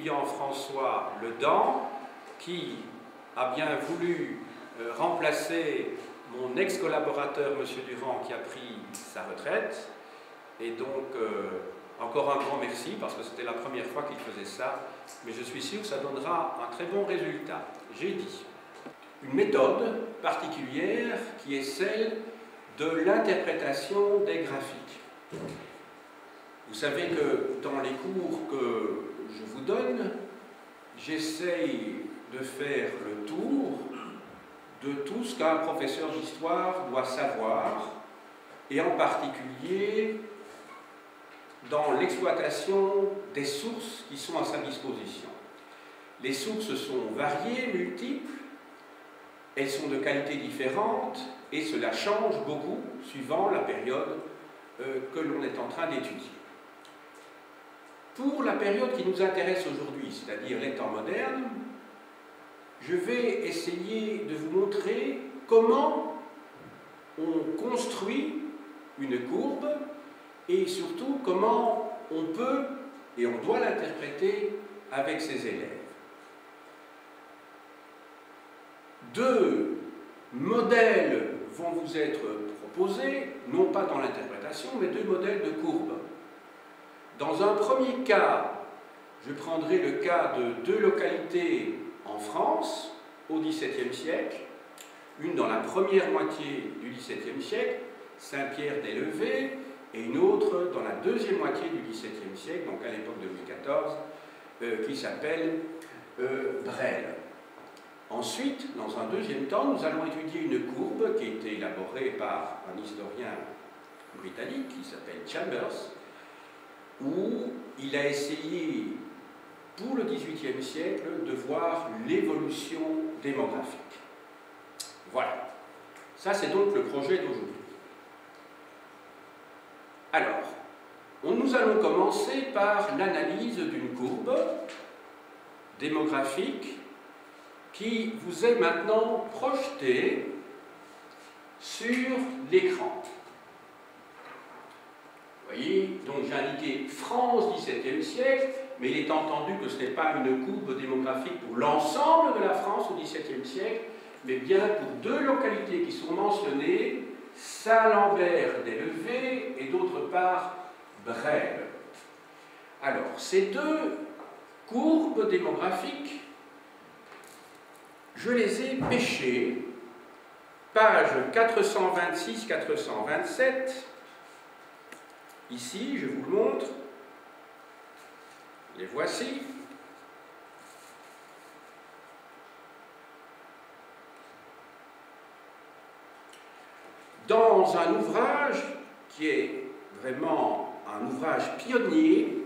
étudiant François Ledan, qui a bien voulu remplacer mon ex-collaborateur, M. Durand, qui a pris sa retraite. Et donc, encore un grand merci, parce que c'était la première fois qu'il faisait ça, mais je suis sûr que ça donnera un très bon résultat. J'ai dit une méthode particulière qui est celle de l'interprétation des graphiques. Vous savez que dans les cours que je vous donne, j'essaye de faire le tour de tout ce qu'un professeur d'histoire doit savoir, et en particulier dans l'exploitation des sources qui sont à sa disposition. Les sources sont variées, multiples, elles sont de qualités différentes, et cela change beaucoup suivant la période que l'on est en train d'étudier. Pour la période qui nous intéresse aujourd'hui, c'est-à-dire les temps modernes, je vais essayer de vous montrer comment on construit une courbe et surtout comment on peut et on doit l'interpréter avec ses élèves. Deux modèles vont vous être proposés, non pas dans l'interprétation, mais deux modèles de courbe. Dans un premier cas, je prendrai le cas de deux localités en France au XVIIe siècle, une dans la première moitié du XVIIe siècle, Saint-Pierre-des-Levées, et une autre dans la deuxième moitié du XVIIe siècle, donc à l'époque de Louis XIV, qui s'appelle Bresles. Ensuite, dans un deuxième temps, nous allons étudier une courbe qui a été élaborée par un historien britannique qui s'appelle Chambers, où il a essayé, pour le XVIIIe siècle, de voir l'évolution démographique. Voilà. Ça, c'est donc le projet d'aujourd'hui. Alors, nous allons commencer par l'analyse d'une courbe démographique qui vous est maintenant projetée sur l'écran. Vous voyez, donc j'ai indiqué France XVIIe siècle, mais il est entendu que ce n'est pas une courbe démographique pour l'ensemble de la France au XVIIe siècle, mais bien pour deux localités qui sont mentionnées, Saint-Lambert-des-Levées et d'autre part Bresles. Alors, ces deux courbes démographiques, je les ai pêchées, pages 426-427. Ici, je vous le montre. Les voici. Dans un ouvrage qui est vraiment un ouvrage pionnier,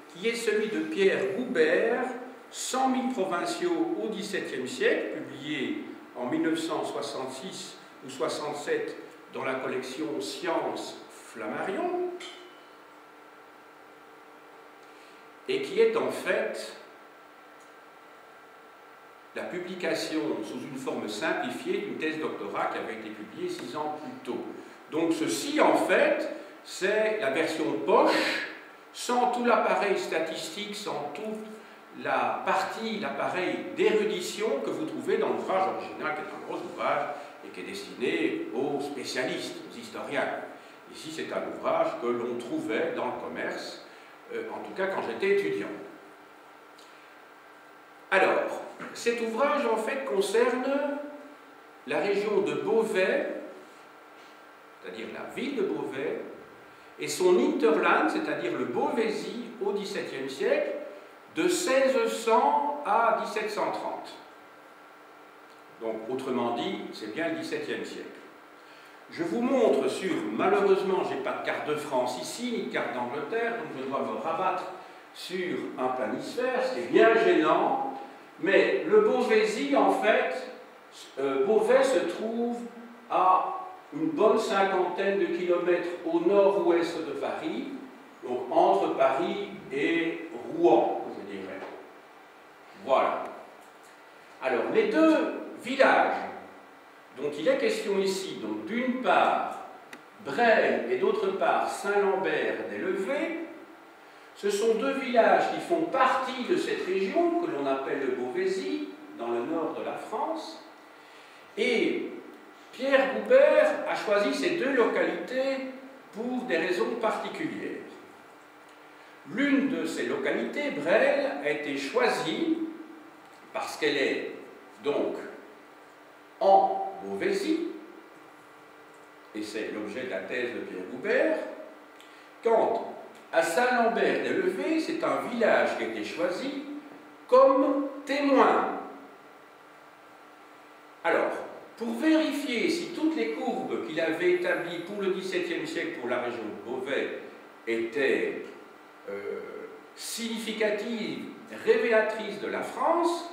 qui est celui de Pierre Goubert, 100 000 provinciaux au XVIIe siècle, publié en 1966 ou 67 dans la collection Sciences Flammarion, et qui est en fait la publication sous une forme simplifiée d'une thèse doctorat qui avait été publiée 6 ans plus tôt. Donc ceci, en fait, c'est la version poche, sans tout l'appareil statistique, sans toute la partie, l'appareil d'érudition que vous trouvez dans l'ouvrage original, qui est un gros ouvrage et qui est destiné aux spécialistes, aux historiens. Ici, c'est un ouvrage que l'on trouvait dans le commerce, en tout cas quand j'étais étudiant. Alors, cet ouvrage, en fait, concerne la région de Beauvais, c'est-à-dire la ville de Beauvais, et son hinterland, c'est-à-dire le Beauvaisis au XVIIe siècle, de 1600 à 1730. Donc, autrement dit, c'est bien le XVIIe siècle. Je vous montre sur, malheureusement, je n'ai pas de carte de France ici, ni de carte d'Angleterre, donc je dois me rabattre sur un planisphère, ce qui est bien gênant, mais le Beauvaisis, en fait, Beauvais se trouve à une bonne cinquantaine de kilomètres au nord-ouest de Paris, donc entre Paris et Rouen, je dirais. Voilà. Alors, les deux villages dont il est question ici, donc d'une part Bresles et d'autre part Saint-Lambert-des-Levées, Ce sont deux villages qui font partie de cette région que l'on appelle le Beauvaisis, dans le nord de la France. Et Pierre Goubert a choisi ces deux localités pour des raisons particulières. L'une de ces localités, Bresles, a été choisie parce qu'elle est donc en Beauvaisis, et c'est l'objet de la thèse de Pierre Goubert. Quant à Saint-Lambert-des-Levées, c'est un village qui a été choisi comme témoin. Alors, pour vérifier si toutes les courbes qu'il avait établies pour le XVIIe siècle pour la région de Beauvais étaient significatives, révélatrices de la France,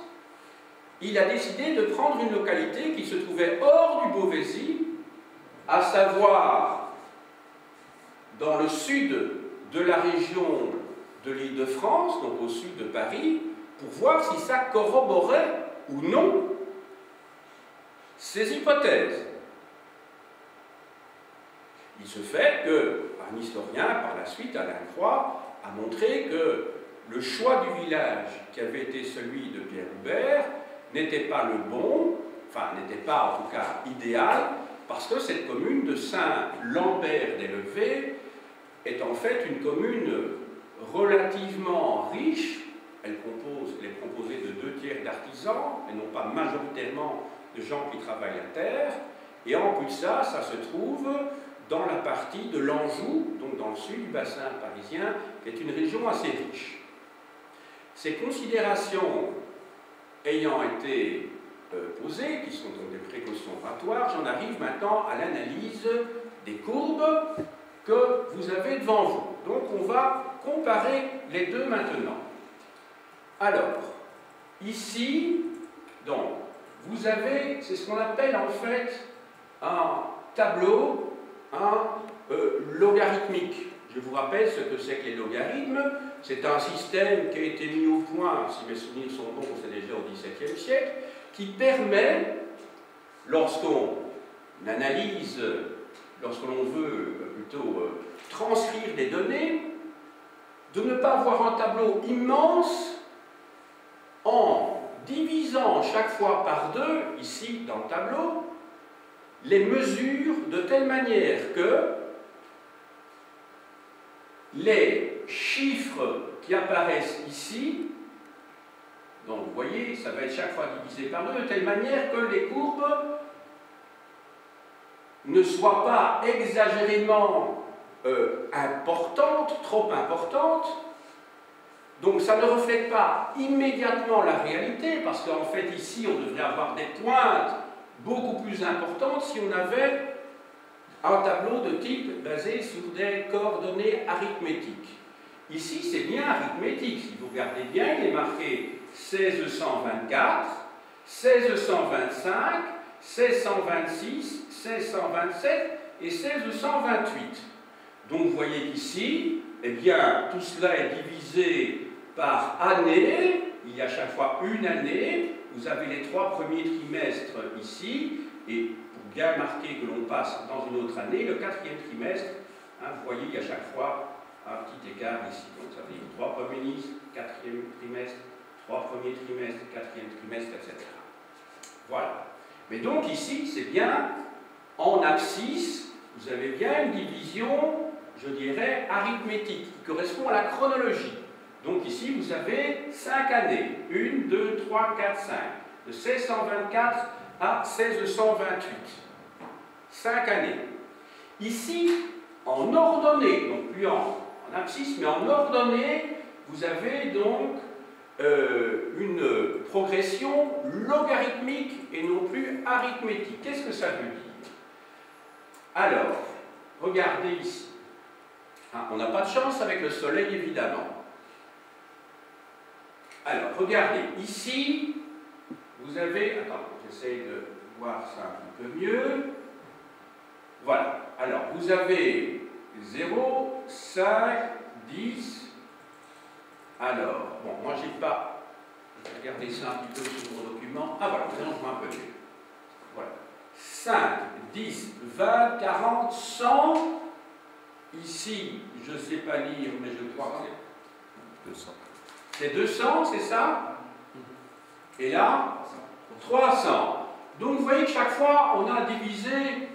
il a décidé de prendre une localité qui se trouvait hors du Beauvaisis, à savoir dans le sud de la région de l'Île-de-France, donc au sud de Paris, pour voir si ça corroborait ou non ces hypothèses. Il se fait qu'un historien, par la suite, Alain Croix, a montré que le choix du village qui avait été celui de Pierre Goubert n'était pas le bon, enfin n'était pas en tout cas idéal, parce que cette commune de Saint-Lambert-des-Levées est en fait une commune relativement riche. Elle est composée de 2/3 d'artisans, et non pas majoritairement de gens qui travaillent la terre, et en plus de ça, ça se trouve dans la partie de l'Anjou, donc dans le sud du bassin parisien, qui est une région assez riche. Ces considérations ayant été posées, qui sont donc des précautions oratoires, j'en arrive maintenant à l'analyse des courbes que vous avez devant vous. Donc on va comparer les deux maintenant. Alors, ici, donc, vous avez, c'est ce qu'on appelle en fait un tableau logarithmique. Je vous rappelle ce que c'est que les logarithmes. C'est un système qui a été mis au point, si mes souvenirs sont bons, c'est déjà au XVIIe siècle, qui permet, lorsqu'on analyse, lorsque l'on veut plutôt transcrire des données, de ne pas avoir un tableau immense en divisant chaque fois par deux, ici dans le tableau, les mesures de telle manière que les chiffres qui apparaissent ici, donc vous voyez, ça va être chaque fois divisé par deux, de telle manière que les courbes ne soient pas exagérément importantes, trop importantes. Donc ça ne reflète pas immédiatement la réalité, parce qu'en fait ici on devrait avoir des pointes beaucoup plus importantes si on avait un tableau de type basé sur des coordonnées arithmétiques. Ici c'est bien arithmétique, si vous regardez bien, il est marqué 1624, 1625, 1626, 1627 et 1628. Donc vous voyez qu'ici, eh bien, tout cela est divisé par année, il y a chaque fois une année, vous avez les 3 premiers trimestres ici, et pour bien marquer que l'on passe dans une autre année, le 4e trimestre, vous voyez, il y a chaque fois un petit écart ici. Donc ça veut dire 3 premiers, 4e trimestre, 3 premiers trimestres, 4e trimestre, etc. Voilà. Mais donc ici, c'est bien en abscisse, vous avez bien une division, je dirais, arithmétique, qui correspond à la chronologie. Donc ici, vous avez 5 années. 1, 2, 3, 4, 5. De 1624 à 1628. 5 années. Ici, en ordonnée, donc plus en abscisse, mais en ordonnée, vous avez donc une progression logarithmique et non plus arithmétique. Qu'est-ce que ça veut dire? Alors, regardez ici. On n'a pas de chance avec le soleil, évidemment. Alors, regardez, ici, vous avez... Attends, j'essaie de voir ça un petit peu mieux. Voilà. Alors, vous avez 0, 5, 10... Alors, bon, moi, j'ai pas... Je vais regarder ça un petit peu sur mon document. Ah, voilà, maintenant, je vois un peu mieux. Voilà. 5, 10, 20, 40, 100... Ici, je ne sais pas lire, mais je crois que 200. C'est 200, c'est ça? Et là 300. Donc vous voyez que chaque fois, on a divisé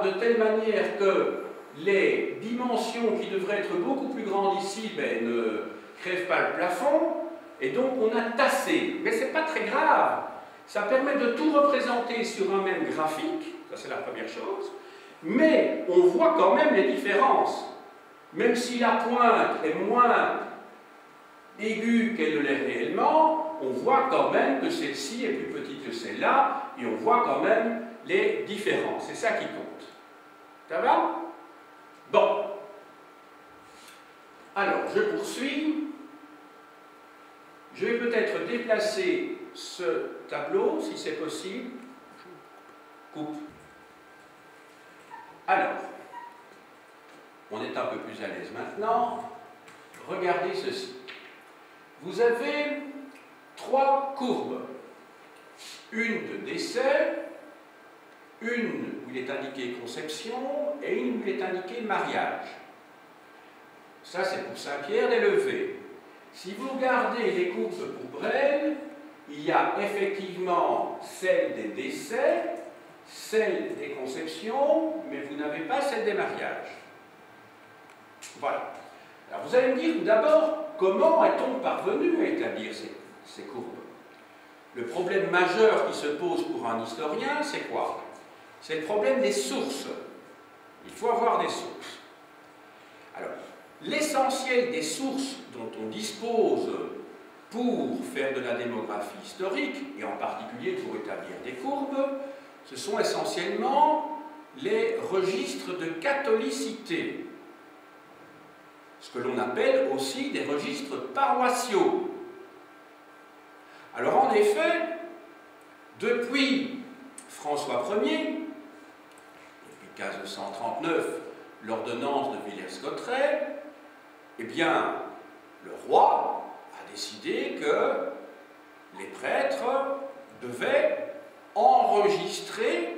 de telle manière que les dimensions qui devraient être beaucoup plus grandes ici ne crèvent pas le plafond, et donc on a tassé. Mais ce n'est pas très grave. Ça permet de tout représenter sur un même graphique, ça c'est la première chose, mais on voit quand même les différences. Même si la pointe est moins aiguë qu'elle ne l'est réellement, on voit quand même que celle-ci est plus petite que celle-là, et on voit quand même les différences. C'est ça qui compte. Ça va? Bon. Alors, je poursuis. Je vais peut-être déplacer ce tableau, si c'est possible. Coupe. Alors, on est un peu plus à l'aise maintenant. Regardez ceci. Vous avez 3 courbes. Une de décès, une où il est indiqué conception et une où il est indiqué mariage. Ça, c'est pour Saint-Pierre-des-Levées. Si vous regardez les courbes pour Braine, il y a effectivement celle des décès, celle des conceptions, mais vous n'avez pas celle des mariages. Voilà. Alors vous allez me dire d'abord, comment est-on parvenu à établir ces courbes? Le problème majeur qui se pose pour un historien, c'est quoi? C'est le problème des sources. Il faut avoir des sources. Alors, l'essentiel des sources dont on dispose pour faire de la démographie historique, et en particulier pour établir des courbes, ce sont essentiellement les registres de catholicité, ce que l'on appelle aussi des registres paroissiaux. Alors en effet, depuis François Ier, depuis 1539, l'ordonnance de Villers-Cotterêts, eh bien, le roi a décidé que les prêtres devaient enregistrer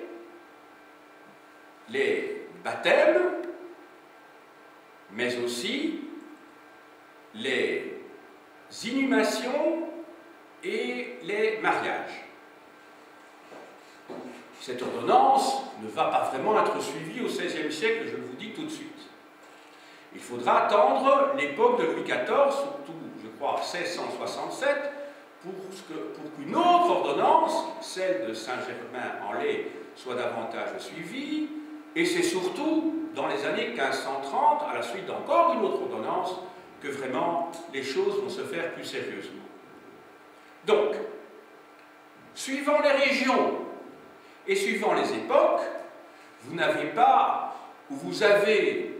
les baptêmes, mais aussi les inhumations et les mariages. Cette ordonnance ne va pas vraiment être suivie au XVIe siècle, je vous le dis tout de suite. Il faudra attendre l'époque de Louis XIV, surtout, je crois, 1667, pour qu'une autre ordonnance, celle de Saint-Germain-en-Laye, soit davantage suivie, et c'est surtout dans les années 1530, à la suite d'encore une autre ordonnance, que vraiment les choses vont se faire plus sérieusement. Donc, suivant les régions et suivant les époques, vous n'avez pas, ou vous avez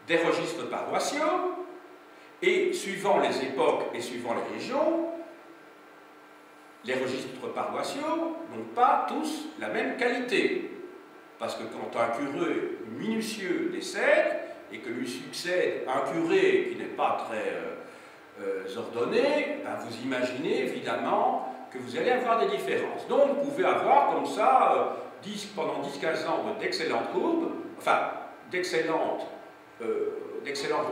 des registres paroissiaux, et suivant les époques et suivant les régions, les registres paroissiaux n'ont pas tous la même qualité. Parce que quand un curé minutieux décède, et que lui succède un curé qui n'est pas très ordonné, ben vous imaginez évidemment que vous allez avoir des différences. Donc vous pouvez avoir comme ça, pendant 10-15 ans, d'excellentes courbes, enfin d'excellents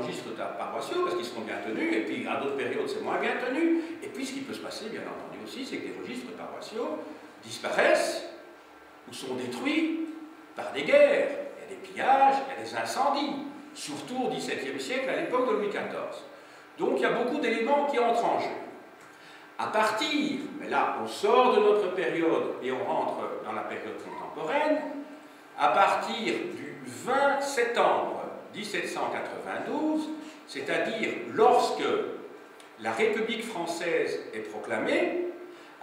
registres paroissiaux, parce qu'ils seront bien tenus, et puis à d'autres périodes c'est moins bien tenu. Et puis ce qui peut se passer, bien entendu aussi, c'est que les registres paroissiaux disparaissent ou sont détruits par des guerres, il y a des pillages, il y a des incendies, surtout au XVIIe siècle, à l'époque de Louis XIV. Donc il y a beaucoup d'éléments qui entrent en jeu. À partir, mais là on sort de notre période et on rentre dans la période contemporaine, à partir du 20 septembre 1792, c'est-à-dire lorsque la République française est proclamée,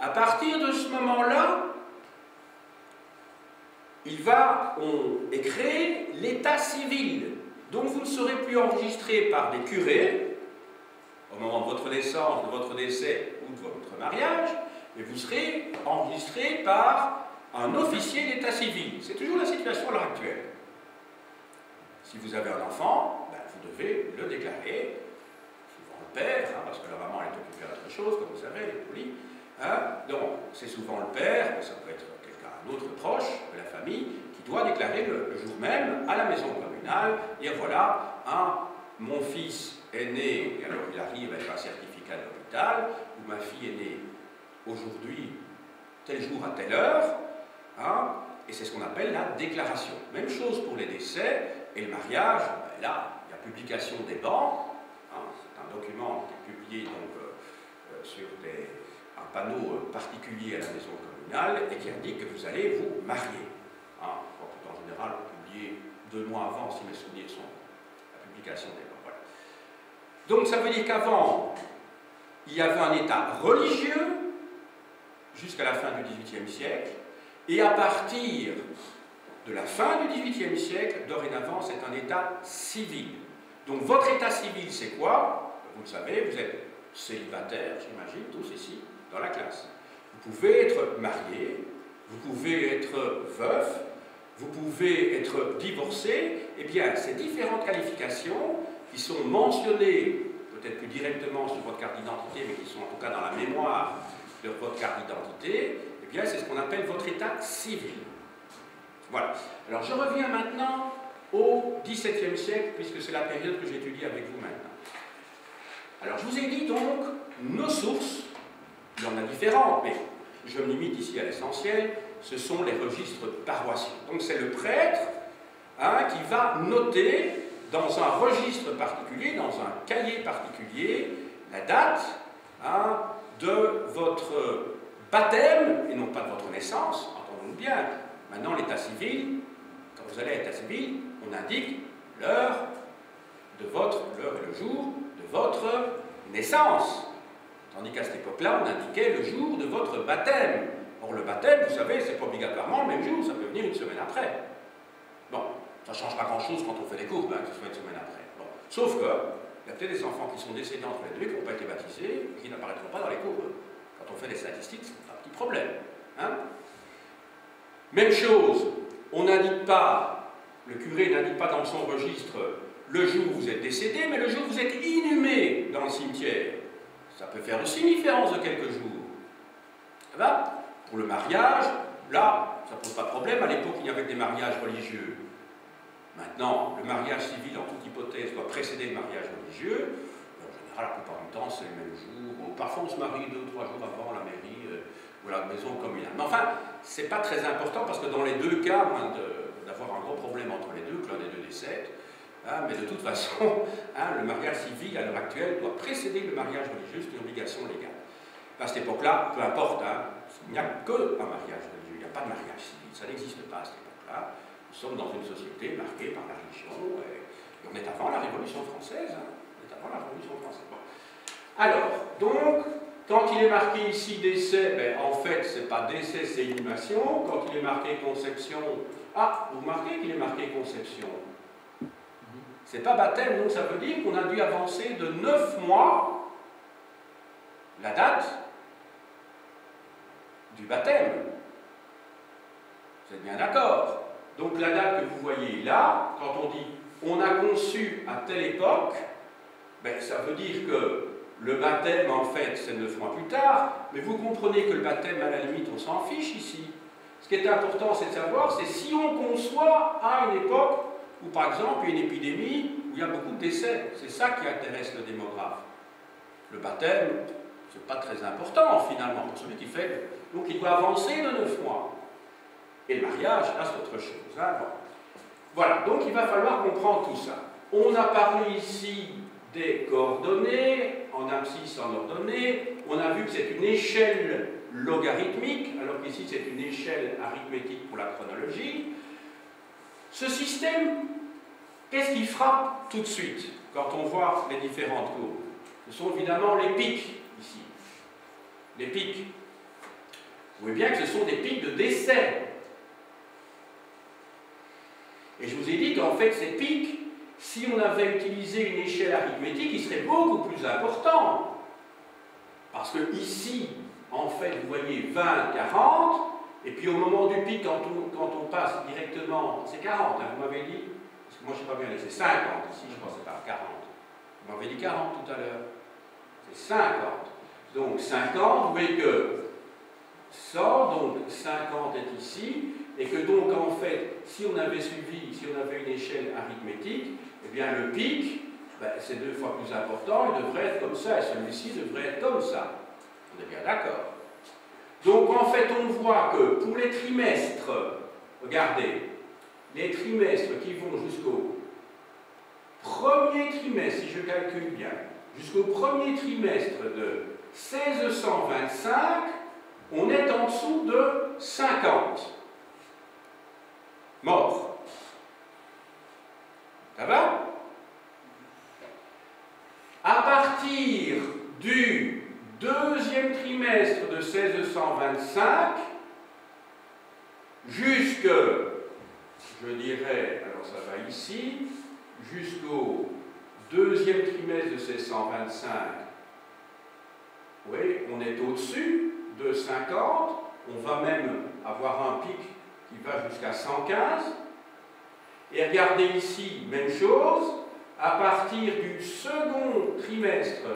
à partir de ce moment-là, est créé l'état civil. Donc vous ne serez plus enregistré par des curés au moment de votre naissance, de votre décès ou de votre mariage, mais vous serez enregistré par un officier d'état civil. C'est toujours la situation à l'heure actuelle. Si vous avez un enfant, ben, vous devez le déclarer, souvent le père, parce que la maman est occupée à autre chose, comme vous savez, elle est polie. Donc c'est souvent le père, mais ça peut être un autre proche de la famille, qui doit déclarer le jour même à la maison communale, dire voilà, mon fils est né, et alors il arrive avec un certificat natale, où ma fille est née aujourd'hui, tel jour à telle heure, hein, et c'est ce qu'on appelle la déclaration. Même chose pour les décès et le mariage, ben là, il y a publication des bancs, hein, c'est un document qui est publié donc, sur un panneau particulier à la maison communale et qui indique que vous allez vous marier. Hein, je crois que en général, publié 2 mois avant, si mes souvenirs sont la publication des bancs. Voilà. Donc ça veut dire qu'avant, il y avait un état religieux jusqu'à la fin du XVIIIe siècle, et à partir de la fin du XVIIIe siècle, dorénavant, c'est un état civil. Donc votre état civil, c'est quoi? Vous le savez, vous êtes célibataire, j'imagine, tous ici, dans la classe. Vous pouvez être marié, vous pouvez être veuf, vous pouvez être divorcé. Eh bien, ces différentes qualifications qui sont mentionnées, peut-être plus directement sur votre carte d'identité, mais qui sont en tout cas dans la mémoire de votre carte d'identité, eh bien, c'est ce qu'on appelle votre état civil. Voilà. Alors, je reviens maintenant au XVIIe siècle, puisque c'est la période que j'étudie avec vous maintenant. Alors, je vous ai dit donc, nos sources, il y en a différentes, mais je me limite ici à l'essentiel, ce sont les registres paroissiaux. Donc, c'est le prêtre hein, qui va noter dans un registre particulier, dans un cahier particulier, la date hein, de votre baptême, et non pas de votre naissance, entendons-nous bien. Maintenant, l'état civil, quand vous allez à l'état civil, on indique l'heure et le jour de votre naissance. Tandis qu'à cette époque-là, on indiquait le jour de votre baptême. Or, le baptême, vous savez, c'est pas obligatoirement le même jour, ça peut venir une semaine après. Bon, ça ne change pas grand-chose quand on fait des courbes, hein, que ce soit une semaine après. Bon. Sauf que, il y a peut-être des enfants qui sont décédés entre les deux, qui n'ont pas été baptisés, et qui n'apparaîtront pas dans les courbes. Quand on fait des statistiques, c'est un petit problème. Hein? Même chose, on n'indique pas, le curé n'indique pas dans son registre le jour où vous êtes décédé, mais le jour où vous êtes inhumé dans le cimetière. Ça peut faire aussi une différence de quelques jours. Ça va? Pour le mariage, là, ça ne pose pas de problème. À l'époque, il y avait des mariages religieux. Maintenant, le mariage civil, en toute hypothèse, doit précéder le mariage religieux. En général, la plupart du temps, c'est le même jour. Parfois, on se marie 2 ou 3 jours avant la mairie ou la maison communale. Mais enfin, ce n'est pas très important parce que dans les deux cas, moins d'avoir un gros problème entre les deux, que l'un des deux décède, hein, mais de toute façon, hein, le mariage civil, à l'heure actuelle, doit précéder le mariage religieux, c'est une obligation légale. À cette époque-là, peu importe, hein, il n'y a qu'un mariage religieux, il n'y a pas de mariage civil, ça n'existe pas à cette époque-là. Nous sommes dans une société marquée par la religion, et on est avant la Révolution française. Hein, on est avant la Révolution française. Bon. Alors, donc, quand il est marqué ici décès, ben, en fait, ce n'est pas décès, c'est inhumation. Quand il est marqué conception, ah, vous remarquez qu'il est marqué conception. C'est pas baptême, donc ça veut dire qu'on a dû avancer de 9 mois la date du baptême. Vous êtes bien d'accord? Donc la date que vous voyez là, quand on dit on a conçu à telle époque, ben, ça veut dire que le baptême, en fait, c'est 9 mois plus tard, mais vous comprenez que le baptême, à la limite, on s'en fiche ici. Ce qui est important, c'est de savoir, c'est si on conçoit à une époque où, par exemple, il y a une épidémie, où il y a beaucoup de décès. C'est ça qui intéresse le démographe. Le baptême, c'est pas très important, finalement, pour celui qui fait. Donc, il doit avancer de 9 mois. Et le mariage, là, c'est autre chose. Hein, bon. Voilà, donc il va falloir comprendre tout ça. On a parlé ici des coordonnées, en abscisse, en ordonnée. On a vu que c'est une échelle logarithmique, alors qu'ici c'est une échelle arithmétique pour la chronologie. Ce système, qu'est-ce qui frappe tout de suite quand on voit les différentes courbes? Ce sont évidemment les pics, ici. Les pics. Vous voyez bien que ce sont des pics de décès. Et je vous ai dit qu'en fait, ces pics, si on avait utilisé une échelle arithmétique, ils seraient beaucoup plus importants. Parce que ici, en fait, vous voyez 20, 40, et puis au moment du pic, quand on passe directement, c'est 40, hein, vous m'avez dit, parce que moi je ne sais pas bien, c'est 50 ici, je pensais pas 40. Vous m'avez dit 40 tout à l'heure. C'est 50. Donc 50, vous voyez que ça, donc 50 est ici, et que donc en fait, si on avait suivi, si on avait une échelle arithmétique, eh bien le pic, ben, c'est 2 fois plus important, il devrait être comme ça, et celui-ci devrait être comme ça. On est bien d'accord. Donc en fait, on voit que pour les trimestres, regardez, les trimestres qui vont jusqu'au premier trimestre, si je calcule bien, jusqu'au premier trimestre de 1625, on est en dessous de 50 morts. Ça va? À partir du deuxième trimestre de 1625, jusque, je dirais, alors ça va ici, jusqu'au deuxième trimestre de 1625, oui, on est au-dessus de 50, on va même avoir un pic qui va jusqu'à 115, et regardez ici, même chose, à partir du second trimestre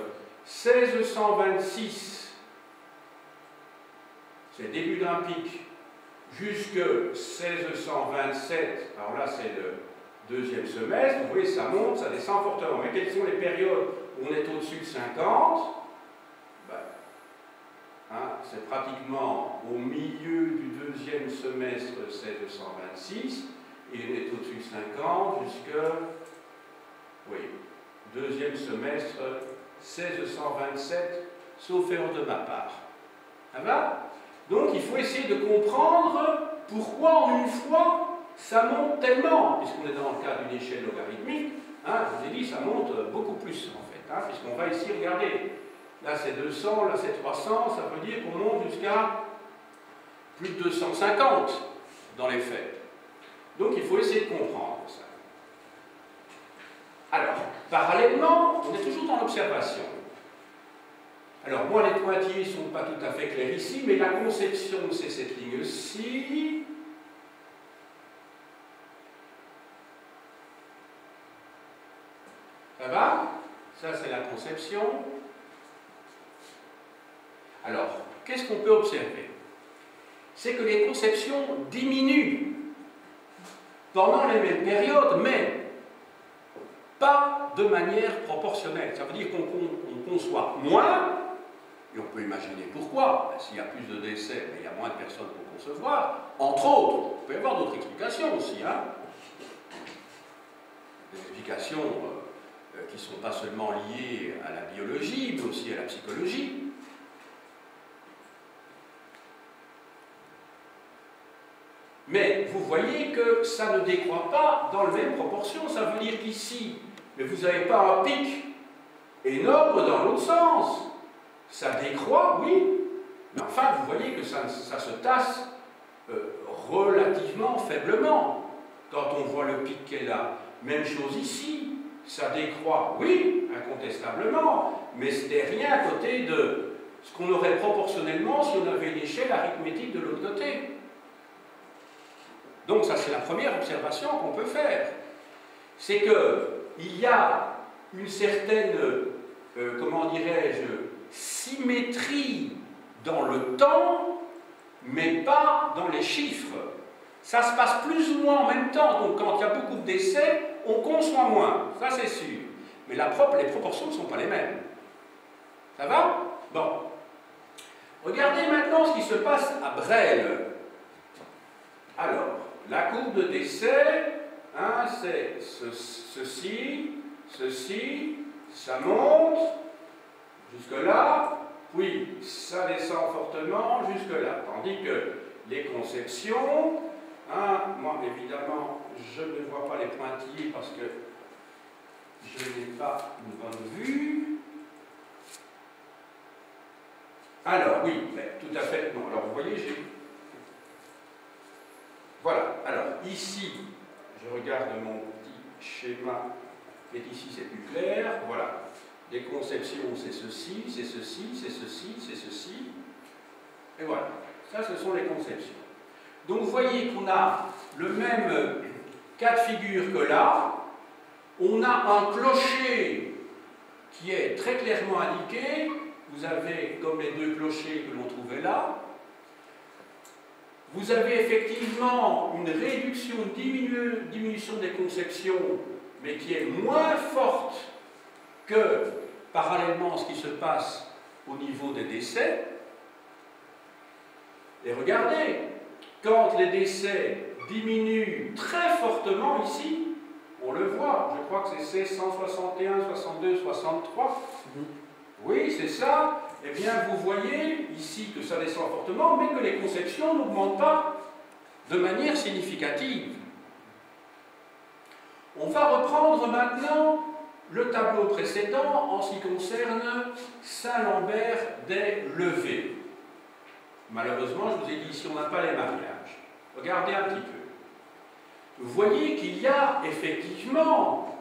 1626, c'est le début d'un pic, jusque 1627, alors là c'est le deuxième semestre, vous voyez ça monte, ça descend fortement. Mais quelles sont les périodes où on est au-dessus de 50? Ben, hein, c'est pratiquement au milieu du deuxième semestre 1626, et on est au-dessus de 50 jusque, oui, deuxième semestre 1627, sauf erreur de ma part. Ça va? Donc il faut essayer de comprendre pourquoi en une fois ça monte tellement, puisqu'on est dans le cas d'une échelle logarithmique, hein, je vous ai dit ça monte beaucoup plus en fait, hein, puisqu'on va ici regarder. Là c'est 200, là c'est 300, ça veut dire qu'on monte jusqu'à plus de 250 dans les faits. Donc il faut essayer de comprendre ça. Alors, parallèlement, on est toujours dans l'observation. Alors, moi, les pointillés ne sont pas tout à fait clairs ici, mais la conception, c'est cette ligne-ci. Ça va? Ça, c'est la conception. Alors, qu'est-ce qu'on peut observer? C'est que les conceptions diminuent pendant les mêmes périodes, mais pas de manière proportionnelle. Ça veut dire qu'on conçoit moins, et on peut imaginer pourquoi. S'il y a plus de décès, il y a moins de personnes pour concevoir. Entre autres, il peut y avoir d'autres explications aussi. Hein. Des explications qui ne sont pas seulement liées à la biologie, mais aussi à la psychologie. Mais vous voyez que ça ne décroît pas dans la même proportion. Ça veut dire qu'ici, mais vous n'avez pas un pic énorme dans l'autre sens. Ça décroît, oui, mais enfin, vous voyez que ça se tasse relativement faiblement quand on voit le pic qui est là. Même chose ici, ça décroît, oui, incontestablement, mais ce n'est rien à côté de ce qu'on aurait proportionnellement si on avait une échelle arithmétique de l'autre côté. Donc ça, c'est la première observation qu'on peut faire. C'est qu'il y a une certaine, comment dirais-je, symétrie dans le temps, mais pas dans les chiffres. Ça se passe plus ou moins en même temps, donc quand il y a beaucoup de décès, on conçoit moins, ça c'est sûr. Mais les proportions ne sont pas les mêmes. Ça va? Bon. Regardez maintenant ce qui se passe à Brel. Alors, la courbe de décès, hein, c'est ceci, ça monte jusque là, puis ça descend fortement jusque là. Tandis que les conceptions, hein, moi évidemment, je ne vois pas les pointillés parce que je n'ai pas une bonne vue. Alors, oui, tout à fait. Non, alors vous voyez, j'ai... Voilà, alors ici, je regarde mon petit schéma, et ici c'est plus clair, voilà. Les conceptions, c'est ceci, c'est ceci, c'est ceci, c'est ceci, et voilà. Ça, ce sont les conceptions. Donc vous voyez qu'on a le même cas de figure que là. On a un clocher qui est très clairement indiqué. Vous avez comme les deux clochers que l'on trouvait là. Vous avez effectivement une réduction, une diminution des conceptions, mais qui est moins forte que, parallèlement à ce qui se passe au niveau des décès, et regardez, quand les décès diminuent très fortement ici, on le voit, je crois que c'est 161, 62, 63, oui, c'est ça, eh bien vous voyez ici que ça descend fortement, mais que les conceptions n'augmentent pas de manière significative. On va reprendre maintenant le tableau précédent en ce qui concerne Saint-Lambert des Levées. Malheureusement, je vous ai dit ici, on n'a pas les mariages. Regardez un petit peu. Vous voyez qu'il y a effectivement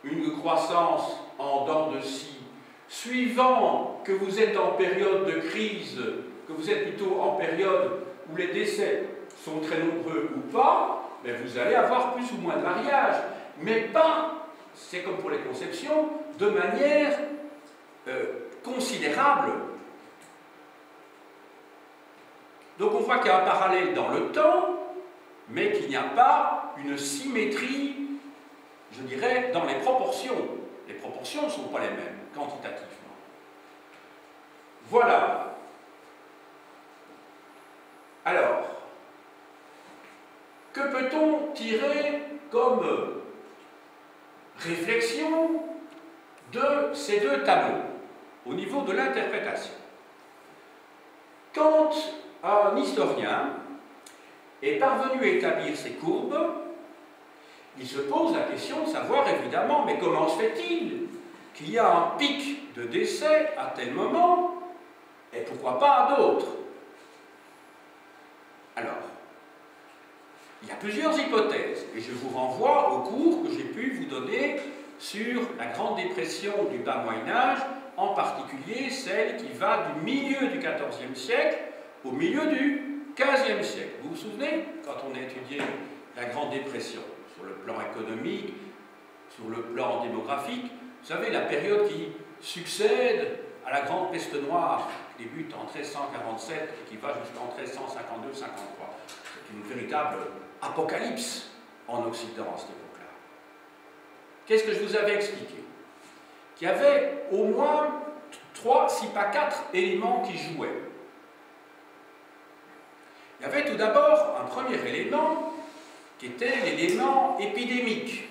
une croissance en dents de scie, suivant que vous êtes en période de crise, que vous êtes plutôt en période où les décès sont très nombreux ou pas, mais vous allez avoir plus ou moins de mariages, mais pas, c'est comme pour les conceptions, de manière considérable. Donc on voit qu'il y a un parallèle dans le temps, mais qu'il n'y a pas une symétrie, je dirais, dans les proportions. Les proportions ne sont pas les mêmes, quantitativement. Voilà. Alors, que peut-on tirer comme réflexion de ces deux tableaux, au niveau de l'interprétation? Quand un historien est parvenu à établir ces courbes, il se pose la question de savoir évidemment, mais comment se fait-il qu'il y a un pic de décès à tel moment, et pourquoi pas à d'autres? Alors, il y a plusieurs hypothèses, et je vous renvoie au cours que j'ai pu vous donner sur la Grande Dépression du bas Moyen-Âge, en particulier celle qui va du milieu du XIVe siècle au milieu du XVe siècle. Vous vous souvenez, quand on a étudié la Grande Dépression, sur le plan économique, sur le plan démographique, vous savez, la période qui succède à la Grande Peste Noire, qui débute en 1347 et qui va jusqu'en 1352-53. C'est une véritable apocalypse en Occident à cette époque-là. Qu'est-ce que je vous avais expliqué? Qu'il y avait au moins 3, si pas 4 éléments qui jouaient. Il y avait tout d'abord un premier élément qui était l'élément épidémique.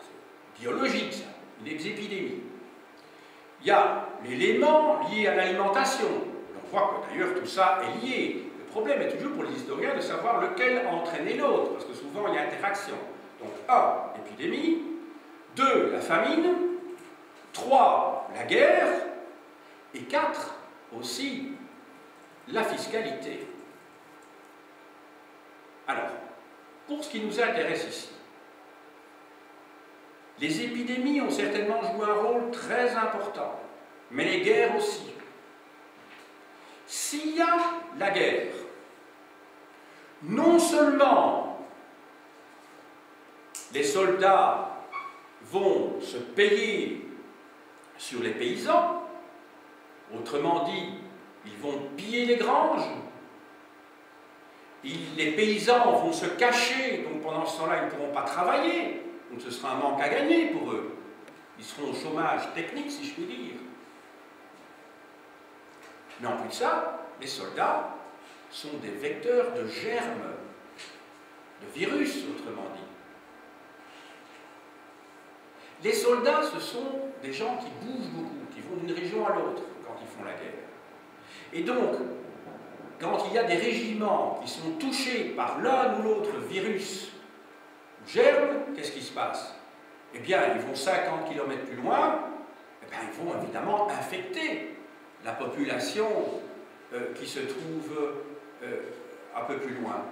C'est biologique, ça, une épidémie. Il y a l'élément lié à l'alimentation. On voit que d'ailleurs tout ça est lié. Le problème est toujours pour les historiens de savoir lequel a entraîné l'autre, parce que souvent il y a interaction. Donc 1, épidémie, 2, la famine, 3, la guerre, et 4, aussi, la fiscalité. Alors, pour ce qui nous intéresse ici, les épidémies ont certainement joué un rôle très important, mais les guerres aussi. S'il y a la guerre, non seulement les soldats vont se payer sur les paysans, autrement dit, ils vont piller les granges, les paysans vont se cacher, donc pendant ce temps-là, ils ne pourront pas travailler, donc ce sera un manque à gagner pour eux. Ils seront au chômage technique, si je puis dire. Mais en plus de ça, les soldats sont des vecteurs de germes, de virus, autrement dit. Les soldats, ce sont des gens qui bougent beaucoup, qui vont d'une région à l'autre quand ils font la guerre. Et donc, quand il y a des régiments qui sont touchés par l'un ou l'autre virus ou germe, qu'est-ce qui se passe? Eh bien, ils vont 50 km plus loin, eh bien, ils vont évidemment infecter la population qui se trouve un peu plus loin.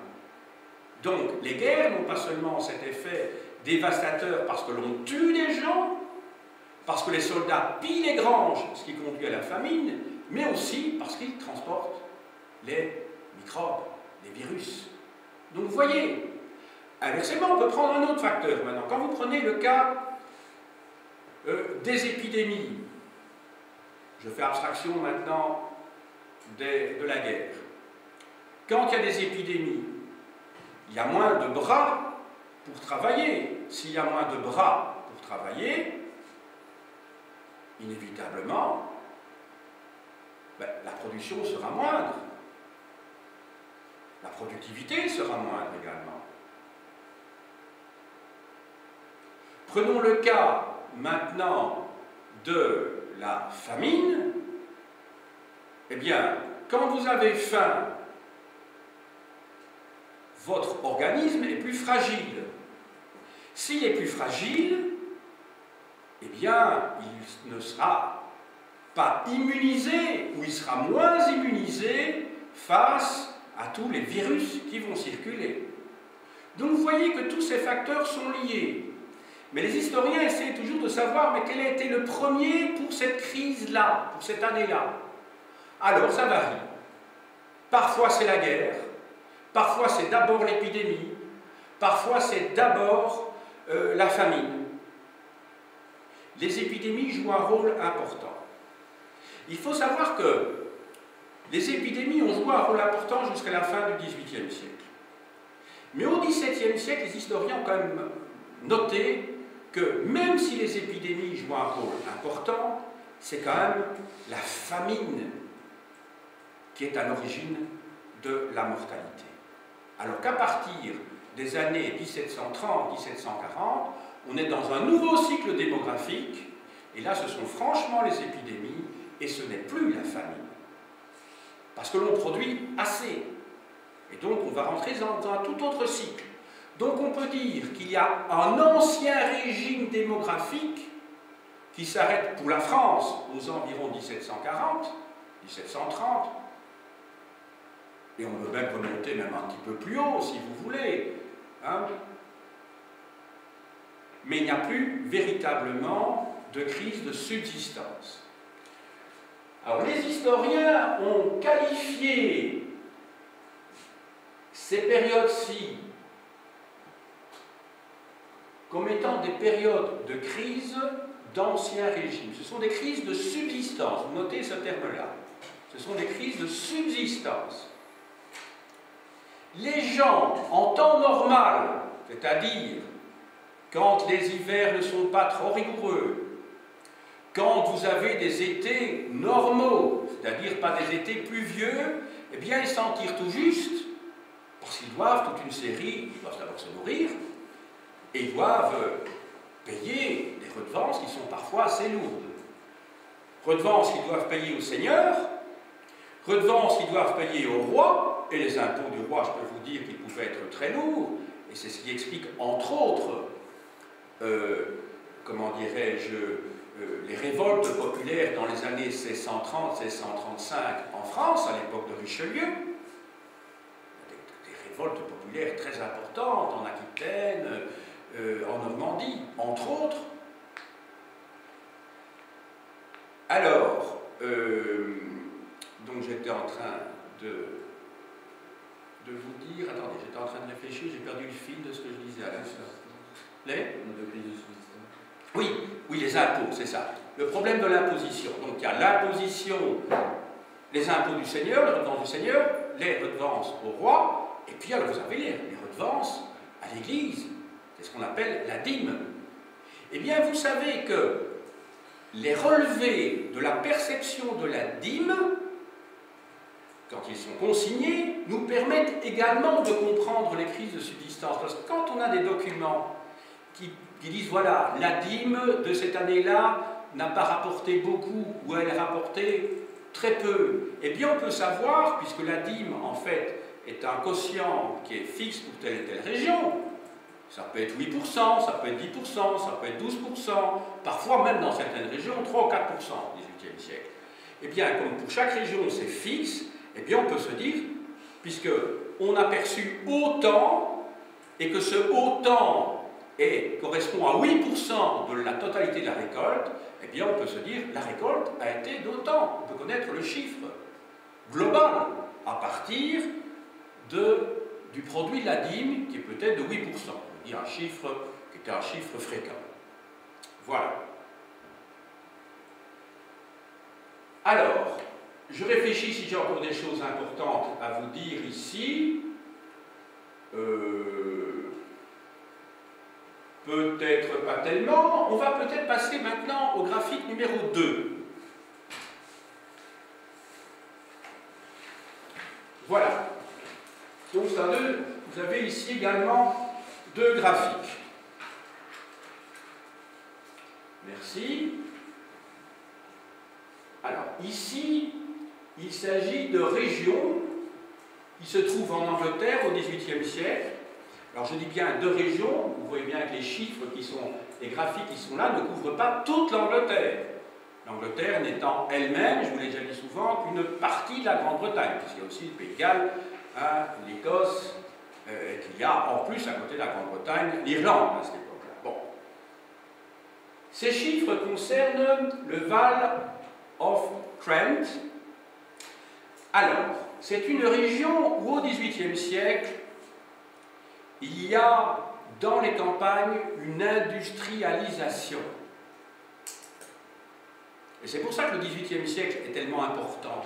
Donc, les guerres n'ont pas seulement cet effet dévastateur parce que l'on tue des gens, parce que les soldats pillent les granges, ce qui conduit à la famine, mais aussi parce qu'ils transportent les microbes, les virus. Donc vous voyez, inversement, on peut prendre un autre facteur maintenant. Quand vous prenez le cas des épidémies, je fais abstraction maintenant de la guerre. Quand il y a des épidémies, il y a moins de bras pour travailler. s'il y a moins de bras pour travailler, inévitablement, ben, la production sera moindre. La productivité sera moindre également. Prenons le cas maintenant de la famine. Eh bien, quand vous avez faim, votre organisme est plus fragile. S'il est plus fragile, eh bien, il ne sera pas immunisé, ou il sera moins immunisé face à tous les virus qui vont circuler. Donc vous voyez que tous ces facteurs sont liés. Mais les historiens essaient toujours de savoir mais quel a été le premier pour cette crise-là, pour cette année-là. Alors ça varie. Parfois c'est la guerre, parfois c'est d'abord l'épidémie, parfois c'est d'abord la famine. Les épidémies jouent un rôle important. Il faut savoir que les épidémies ont joué un rôle important jusqu'à la fin du XVIIIe siècle. Mais au XVIIe siècle, les historiens ont quand même noté que même si les épidémies jouent un rôle important, c'est quand même la famine qui est à l'origine de la mortalité. Alors qu'à partir des années 1730-1740, on est dans un nouveau cycle démographique, et là ce sont franchement les épidémies, et ce n'est plus la famine. Parce que l'on produit assez. Et donc on va rentrer dans un tout autre cycle. Donc on peut dire qu'il y a un ancien régime démographique qui s'arrête pour la France aux environs 1740, 1730, et on peut même remonter même un petit peu plus haut si vous voulez. Hein? Mais il n'y a plus véritablement de crise de subsistance. Alors les historiens ont qualifié ces périodes-ci comme étant des périodes de crise d'ancien régime. Ce sont des crises de subsistance, vous notez ce terme-là. Ce sont des crises de subsistance. Les gens, en temps normal, c'est-à-dire quand les hivers ne sont pas trop rigoureux, quand vous avez des étés normaux, c'est-à-dire pas des étés pluvieux, eh bien ils s'en tirent tout juste, parce qu'ils doivent toute une série, ils doivent d'abord se nourrir, et ils doivent payer des redevances qui sont parfois assez lourdes. Redevances qu'ils doivent payer au seigneur, redevances qu'ils doivent payer au roi, et les impôts du roi, je peux vous dire qu'ils pouvaient être très lourds, et c'est ce qui explique, entre autres, comment dirais-je, les révoltes populaires dans les années 1630-1635 en France, à l'époque de Richelieu. Des révoltes populaires très importantes en Aquitaine, en Normandie, entre autres. Alors, donc j'étais en train de vous dire, attendez, j'étais en train de réfléchir, j'ai perdu le fil de ce que je disais à l'instant. Oui, les impôts, c'est ça. Le problème de l'imposition. Donc il y a l'imposition, les impôts du seigneur, les redevances du seigneur, les redevances au roi, et puis alors vous avez les redevances à l'église. C'est ce qu'on appelle la dîme. Eh bien, vous savez que les relevés de la perception de la dîme, quand ils sont consignés, nous permettent également de comprendre les crises de subsistance. Parce que quand on a des documents qui disent, voilà, la dîme de cette année-là n'a pas rapporté beaucoup, ou elle a rapporté très peu, eh bien on peut savoir, puisque la dîme, en fait, est un quotient qui est fixe pour telle et telle région, ça peut être 8%, ça peut être 10%, ça peut être 12%, parfois même dans certaines régions, 3 ou 4% au XVIIIe siècle. Eh bien, comme pour chaque région c'est fixe, eh bien on peut se dire, puisque on a perçu autant, et que ce autant correspond à 8% de la totalité de la récolte, eh bien on peut se dire, la récolte a été d'autant. On peut connaître le chiffre global à partir du produit de la dîme, qui est peut-être de 8%. Il y a un chiffre qui était un chiffre fréquent. Voilà. Alors, je réfléchis si j'ai encore des choses importantes à vous dire ici. peut-être pas tellement. On va peut-être passer maintenant au graphique numéro 2. Voilà. Donc vous avez ici également 2 graphiques. Merci. Alors, ici, il s'agit de régions qui se trouvent en Angleterre au XVIIIe siècle. Alors, je dis bien 2 régions. Vous voyez bien que les chiffres les graphiques qui sont là ne couvrent pas toute l'Angleterre. L'Angleterre n'étant elle-même, je vous l'ai déjà dit souvent, qu'une partie de la Grande-Bretagne, puisqu'il y a aussi le Pays de Galles, l'Écosse, qu'il y a en plus à côté de la Grande-Bretagne, l'Irlande à cette époque-là. Bon. Ces chiffres concernent le Val of Trent. Alors, c'est une région où au XVIIIe siècle, il y a dans les campagnes une industrialisation. Et c'est pour ça que le XVIIIe siècle est tellement important.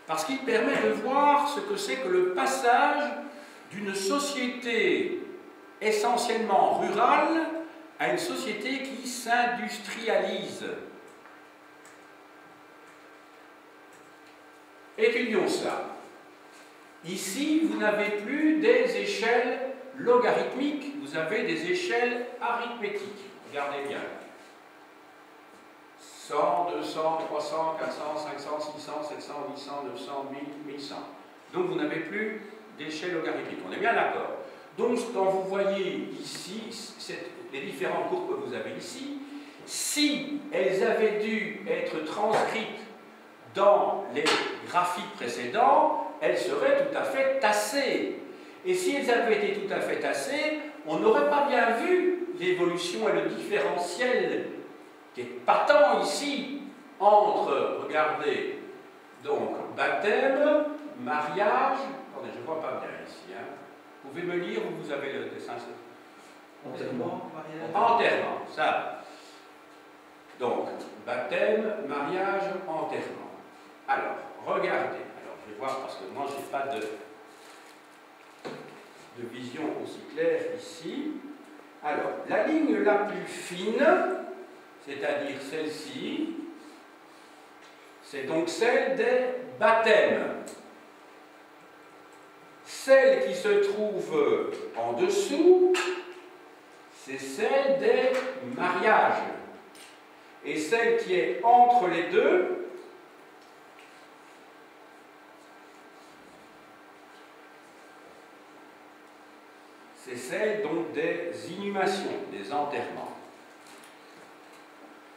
Parce qu'il permet de voir ce que c'est que le passage d'une société essentiellement rurale à une société qui s'industrialise. Étudions ça. Ici, vous n'avez plus des échelles logarithmiques, vous avez des échelles arithmétiques. Regardez bien. 100, 200, 300, 400, 500, 600, 700, 800, 900, 1000, 1100. Donc vous n'avez plus d'échelle logarithmique. On est bien d'accord. Donc quand vous voyez ici les différentes courbes que vous avez ici, si elles avaient dû être transcrites dans les graphiques précédents, elles seraient tout à fait tassées. Et si elles avaient été tout à fait tassées, on n'aurait pas bien vu l'évolution et le différentiel qui est patent ici entre, regardez, donc baptême, mariage, attendez, je ne vois pas bien ici, hein. Vous pouvez me lire où vous avez le dessin? Enterrement, mariage. Enterrement, ça. Donc, baptême, mariage, enterrement. Alors, regardez. Alors, je vais voir parce que moi, je n'ai pas de vision aussi claire ici. Alors, la ligne la plus fine, c'est-à-dire celle-ci, c'est donc celle des baptêmes. Celle qui se trouve en dessous, c'est celle des mariages. Et celle qui est entre les deux, c'est celle donc des inhumations, des enterrements.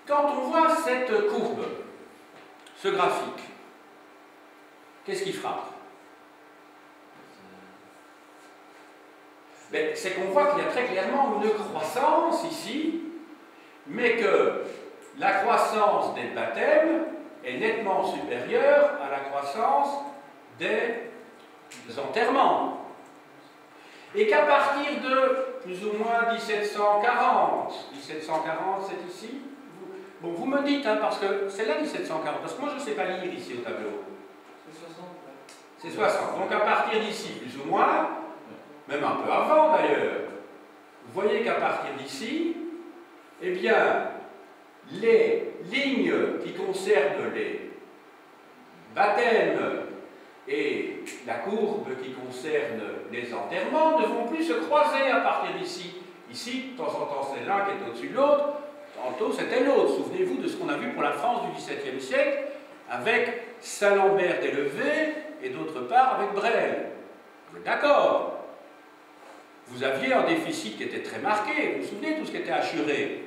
Quand on voit cette courbe, ce graphique, qu'est-ce qui frappe? C'est qu'on voit qu'il y a très clairement une croissance ici, mais que la croissance des baptêmes est nettement supérieure à la croissance des enterrements. Et qu'à partir de plus ou moins 1740 c'est ici, bon, vous me dites, hein, parce que c'est là 1740, parce que moi je ne sais pas lire ici au tableau. C'est 60. C'est 60, donc à partir d'ici, plus ou moins, même un peu avant d'ailleurs, vous voyez qu'à partir d'ici, eh bien, les lignes qui concernent les baptêmes et la courbe qui concerne les enterrements ne vont plus se croiser à partir d'ici. Ici, de temps en temps, c'est l'un qui est au-dessus de l'autre, tantôt c'était l'autre. Souvenez-vous de ce qu'on a vu pour la France du XVIIe siècle, avec Saint-Lambert d'Élevé et d'autre part avec Brel. Vous êtes d'accord? Vous aviez un déficit qui était très marqué, vous vous souvenez de tout ce qui était assuré.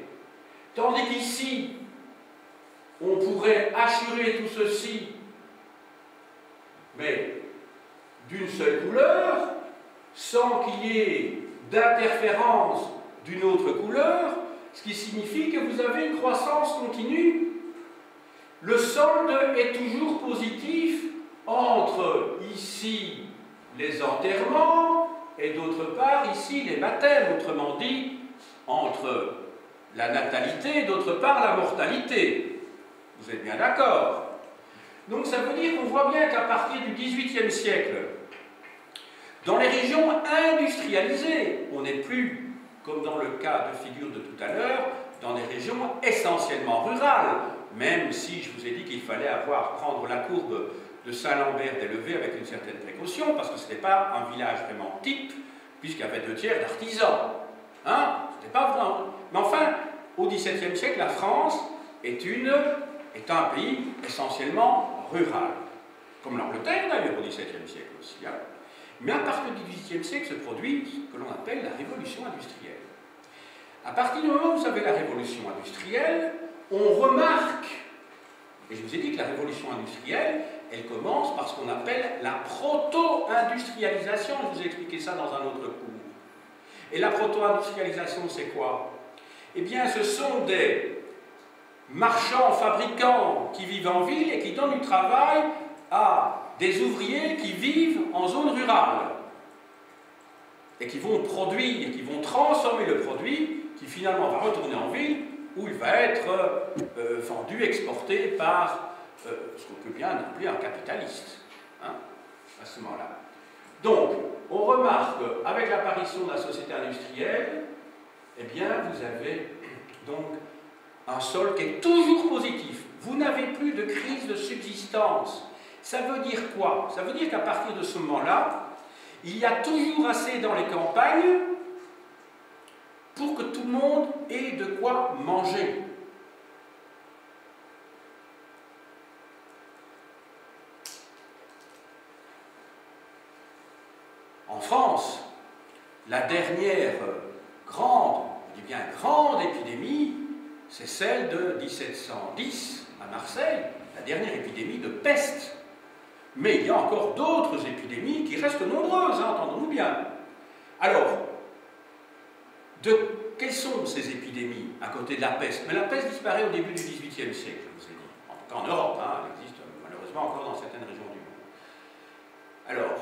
Tandis qu'ici, on pourrait assurer tout ceci, mais d'une seule couleur, sans qu'il y ait d'interférence d'une autre couleur, ce qui signifie que vous avez une croissance continue. Le solde est toujours positif entre ici les enterrements et d'autre part ici les baptêmes, autrement dit entre la natalité et d'autre part la mortalité. Vous êtes bien d'accord? Donc ça veut dire qu'on voit bien qu'à partir du XVIIIe siècle, dans les régions industrialisées, on n'est plus comme dans le cas de figure de tout à l'heure, dans des régions essentiellement rurales, même si je vous ai dit qu'il fallait prendre la courbe de Saint-Lambert des Levées avec une certaine précaution, parce que ce n'était pas un village vraiment type, puisqu'il y avait 2/3 d'artisans. Hein? C'était pas vraiment. Mais enfin, au XVIIe siècle, la France est un pays essentiellement rural. Comme l'Angleterre d'ailleurs au XVIIe siècle aussi. Hein. Mais à partir du XVIIIe siècle se produit ce que l'on appelle la révolution industrielle. À partir du moment où vous avez la révolution industrielle, on remarque, et je vous ai dit que la révolution industrielle, elle commence par ce qu'on appelle la proto-industrialisation. Je vous ai expliqué ça dans un autre cours. Et la proto-industrialisation, c'est quoi? Eh bien, ce sont des marchands, fabricants qui vivent en ville et qui donnent du travail à des ouvriers qui vivent en zone rurale et qui vont produire, qui vont transformer le produit qui finalement va retourner en ville où il va être vendu, exporté par ce qu'on peut bien appeler un capitaliste, hein, à ce moment-là. Donc, on remarque qu'avec l'apparition de la société industrielle, eh bien, vous avez donc un sol qui est toujours positif. Vous n'avez plus de crise de subsistance. Ça veut dire quoi? Ça veut dire qu'à partir de ce moment-là, il y a toujours assez dans les campagnes pour que tout le monde ait de quoi manger. En France, la dernière grande, je dis bien grande épidémie, c'est celle de 1710 à Marseille, la dernière épidémie de peste. Mais il y a encore d'autres épidémies qui restent nombreuses, hein, entendons-nous bien. Alors, quelles sont ces épidémies à côté de la peste? Mais la peste disparaît au début du XVIIIe siècle, je vous ai dit. En tout cas en Europe, hein, elle existe malheureusement encore dans certaines régions du monde. Alors,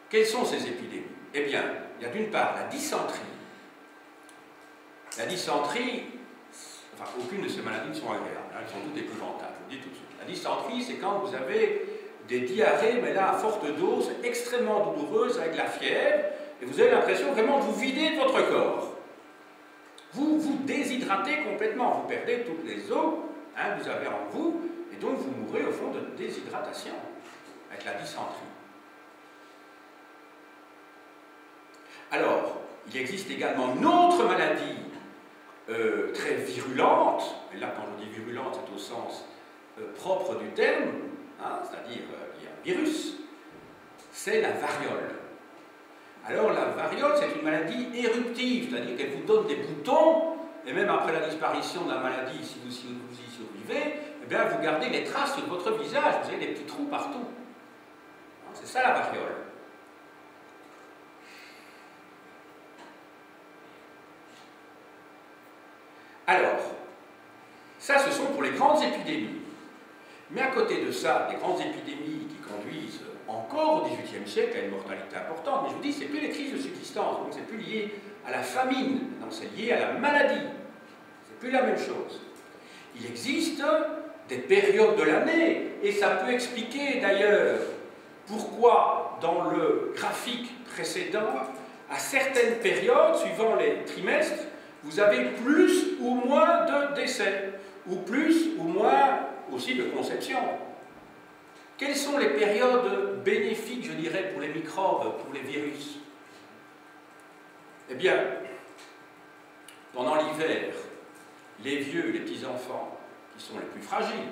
quelles sont ces épidémies? Eh bien, il y a d'une part la dysenterie. La dysenterie, enfin, aucune de ces maladies ne sont agréables, hein, elles sont toutes épouvantables, je vous le dis tout de suite. La dysenterie, c'est quand vous avez des diarrhées, mais là à forte dose, extrêmement douloureuses, avec la fièvre, et vous avez l'impression vraiment de vous vider de votre corps. Vous vous déshydratez complètement, vous perdez toutes les eaux hein, que vous avez en vous, et donc vous mourrez au fond de déshydratation, avec la dysenterie. Alors, il existe également une autre maladie très virulente, et là quand je dis virulente, c'est au sens propre du terme, hein, c'est-à-dire il y a un virus, c'est la variole. Alors la variole, c'est une maladie éruptive, c'est-à-dire qu'elle vous donne des boutons, et même après la disparition de la maladie, si vous y survivez, eh bien, vous gardez les traces de votre visage, vous avez des petits trous partout. C'est ça la variole. Alors, ça ce sont pour les grandes épidémies. Mais à côté de ça, des grandes épidémies qui conduisent encore au XVIIIe siècle à une mortalité importante, mais je vous dis, c'est plus les crises de subsistance, donc c'est plus lié à la famine, donc c'est lié à la maladie. C'est plus la même chose. Il existe des périodes de l'année, et ça peut expliquer d'ailleurs pourquoi dans le graphique précédent, à certaines périodes, suivant les trimestres, vous avez plus ou moins de décès, ou plus ou moins aussi de conception. Quelles sont les périodes bénéfiques, je dirais, pour les microbes, pour les virus? Eh bien, pendant l'hiver, les vieux, les petits-enfants, qui sont les plus fragiles,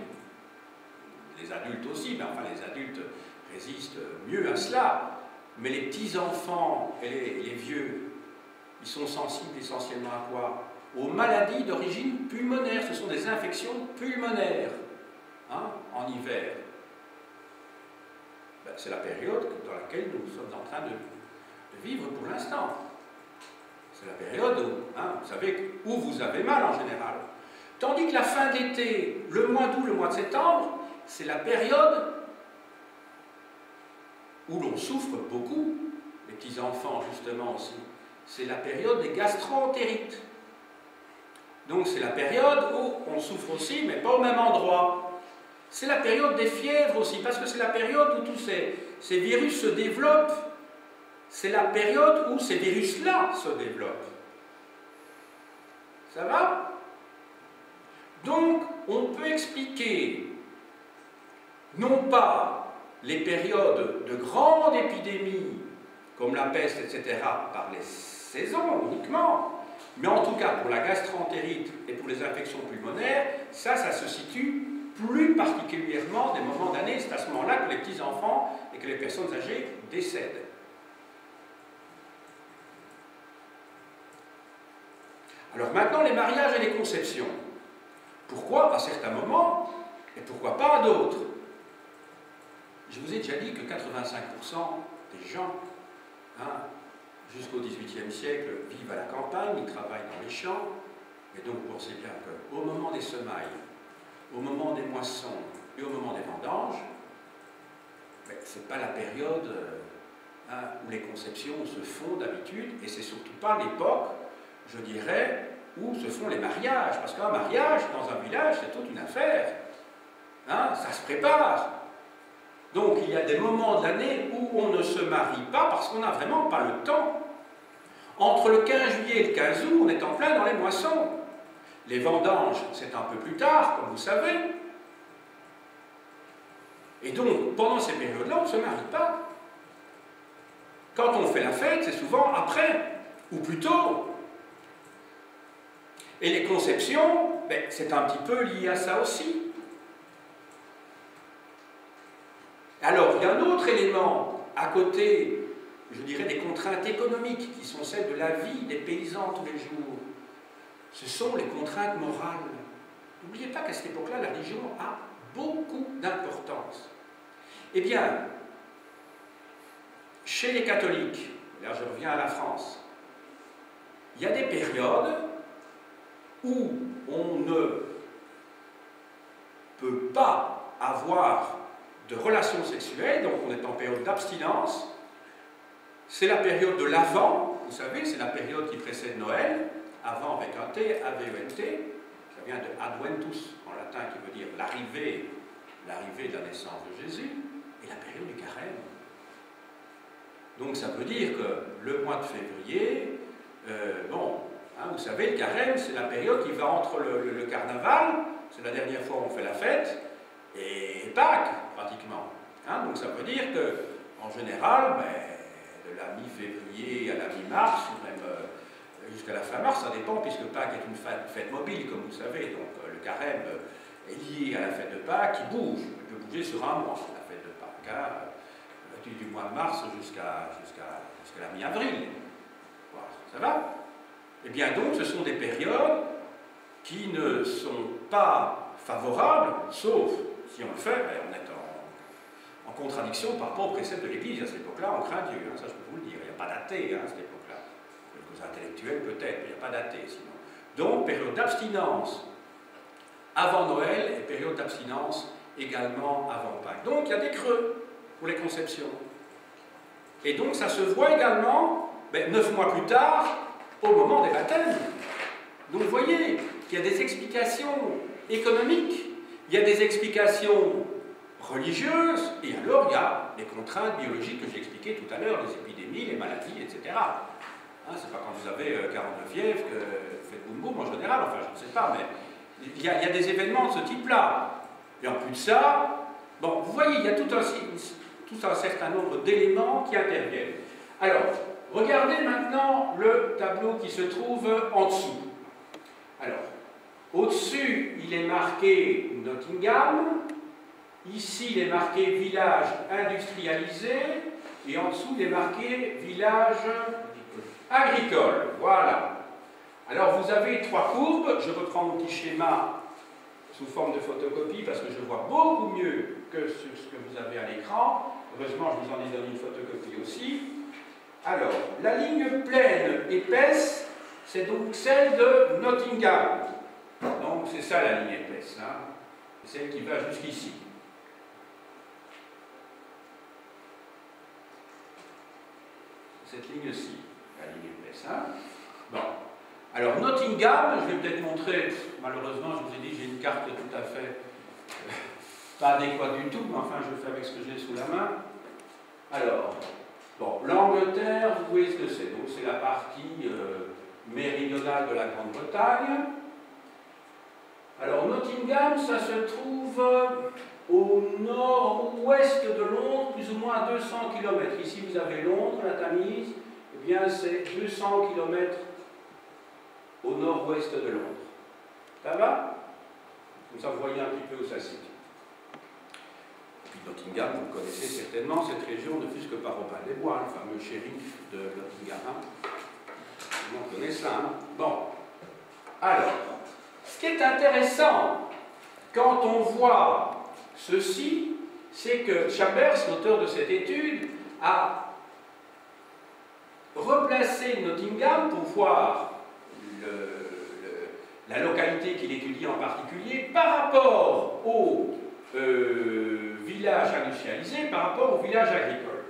les adultes aussi, mais enfin les adultes résistent mieux à cela, mais les petits-enfants et les vieux, ils sont sensibles essentiellement à quoi? Aux maladies d'origine pulmonaire. Ce sont des infections pulmonaires hein, en hiver. Ben, c'est la période dans laquelle nous sommes en train de vivre pour l'instant. C'est la période où, hein, vous savez, où vous avez mal en général. Tandis que la fin d'été, le mois d'août, le mois de septembre, c'est la période où l'on souffre beaucoup, les petits-enfants justement aussi. C'est la période des gastro-entérites. Donc c'est la période où on souffre aussi, mais pas au même endroit. C'est la période des fièvres aussi, parce que c'est la période où tous ces virus se développent. C'est la période où ces virus-là se développent. Ça va? Donc, on peut expliquer non pas les périodes de grandes épidémies, comme la peste, etc., par les saisons uniquement, mais en tout cas pour la gastroentérite et pour les infections pulmonaires, ça se situe plus particulièrement des moments d'année. C'est à ce moment-là que les petits-enfants et que les personnes âgées décèdent. Alors maintenant, les mariages et les conceptions. Pourquoi à certains moments et pourquoi pas à d'autres? Je vous ai déjà dit que 85% des gens, jusqu'au XVIIIe siècle, vivent à la campagne, ils travaillent dans les champs, et donc vous pensez bien qu'au moment des semailles, au moment des moissons et au moment des vendanges, ce n'est pas la période où les conceptions se font d'habitude, et c'est surtout pas l'époque, je dirais, où se font les mariages, parce qu'un mariage dans un village, c'est toute une affaire, ça se prépare. Donc il y a des moments de l'année où on ne se marie pas parce qu'on n'a vraiment pas le temps. Entre le 15 juillet et le 15 août, on est en plein dans les moissons. Les vendanges, c'est un peu plus tard, comme vous savez. Et donc, pendant ces périodes-là, on ne se marie pas. Quand on fait la fête, c'est souvent après, ou plus tôt. Et les conceptions, c'est un petit peu lié à ça aussi. Alors, il y a un autre élément à côté, je dirais, des contraintes économiques qui sont celles de la vie des paysans tous les jours. Ce sont les contraintes morales. N'oubliez pas qu'à cette époque-là, la religion a beaucoup d'importance. Eh bien, chez les catholiques, là je reviens à la France, il y a des périodes où on ne peut pas avoir de relations sexuelles, donc on est en période d'abstinence. C'est la période de l'Avent, vous savez, c'est la période qui précède Noël, Avant avec un T, A-V-E-N-T, ça vient de Adventus en latin qui veut dire l'arrivée de la naissance de Jésus, et la période du carême. Donc ça veut dire que le mois de février, vous savez, le carême, c'est la période qui va entre le carnaval, c'est la dernière fois où on fait la fête, et Pâques, pratiquement. Donc ça veut dire que, en général, de la mi-février à la mi-mars, ou même jusqu'à la fin mars, ça dépend, puisque Pâques est une fête mobile, comme vous savez, donc le carême est lié à la fête de Pâques, qui bouge, il peut bouger sur un mois, la fête de Pâques, du mois de mars jusqu'à la mi-avril. Voilà, ça va? Eh bien donc, ce sont des périodes qui ne sont pas favorables, sauf si on le fait, on est en contradiction par rapport au précepte de l'Église. À cette époque-là, on craint Dieu, ça je peux vous le dire. Il n'y a pas d'athée à cette époque-là. Quelques intellectuels peut-être, mais il n'y a pas d'athée sinon. Donc, période d'abstinence avant Noël et période d'abstinence également avant Pâques. Donc, il y a des creux pour les conceptions. Et donc, ça se voit également 9 mois plus tard, au moment des baptêmes. Donc, vous voyez qu'il y a des explications économiques, il y a des explications religieuses, et alors il y a les contraintes biologiques que j'ai expliquées tout à l'heure, les épidémies, les maladies, etc. C'est pas quand vous avez 49 fièvres que vous faites boum boum en général, enfin je ne sais pas, mais il y a des événements de ce type-là. Et en plus de ça, vous voyez, il y a tout un certain nombre d'éléments qui interviennent. Alors, regardez maintenant le tableau qui se trouve en dessous. Alors, au-dessus, il est marqué Nottingham. Ici, il est marqué village industrialisé. Et en dessous, il est marqué village agricole. Voilà. Alors, vous avez 3 courbes. Je reprends mon petit schéma sous forme de photocopie parce que je vois beaucoup mieux que sur ce que vous avez à l'écran. Heureusement, je vous en ai donné une photocopie aussi. Alors, la ligne pleine épaisse, c'est donc celle de Nottingham. Donc, c'est ça la ligne épaisse, celle qui va jusqu'ici. Cette ligne-ci, la ligne épaisse. Bon. Alors, Nottingham, je vais peut-être montrer, malheureusement, je vous ai dit, j'ai une carte tout à fait pas adéquate du tout, mais enfin, je fais avec ce que j'ai sous la main. Alors, l'Angleterre, vous voyez ce que c'est. Donc, c'est la partie méridionale de la Grande-Bretagne. Alors Nottingham, ça se trouve au nord-ouest de Londres, plus ou moins à 200 km. Ici vous avez Londres, la Tamise, eh bien c'est 200 km au nord-ouest de Londres. Ça va? Comme ça vous voyez un petit peu où ça se situe. Et puis Nottingham, vous le connaissez certainement, cette région ne fût-ce que par Robin des Bois, le fameux shérif de Nottingham. Tout le monde connaît ça, hein? Bon. Alors, ce qui est intéressant quand on voit ceci, c'est que Chambers, l'auteur de cette étude, a replacé Nottingham pour voir la localité qu'il étudie en particulier par rapport au village industrialisé, par rapport au village agricole.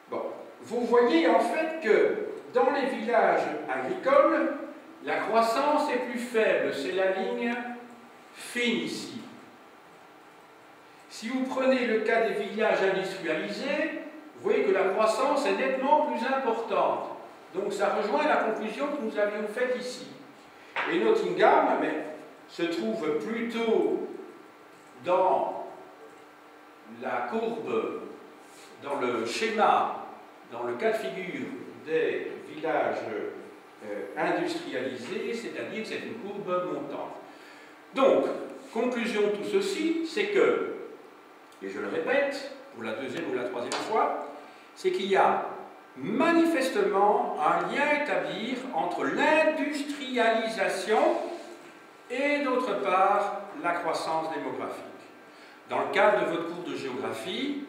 Bon, vous voyez en fait que dans les villages agricoles, la croissance est plus faible, c'est la ligne fine ici. Si vous prenez le cas des villages industrialisés, vous voyez que la croissance est nettement plus importante. Donc ça rejoint la conclusion que nous avions faite ici. Et Nottingham se trouve plutôt dans la courbe, dans le schéma, dans le cas de figure des villages industrialisés, c'est-à-dire que c'est une courbe montante. Donc, conclusion de tout ceci, c'est que, et je le répète pour la deuxième ou la troisième fois, c'est qu'il y a manifestement un lien à établir entre l'industrialisation et d'autre part la croissance démographique. Dans le cadre de votre cours de géographie,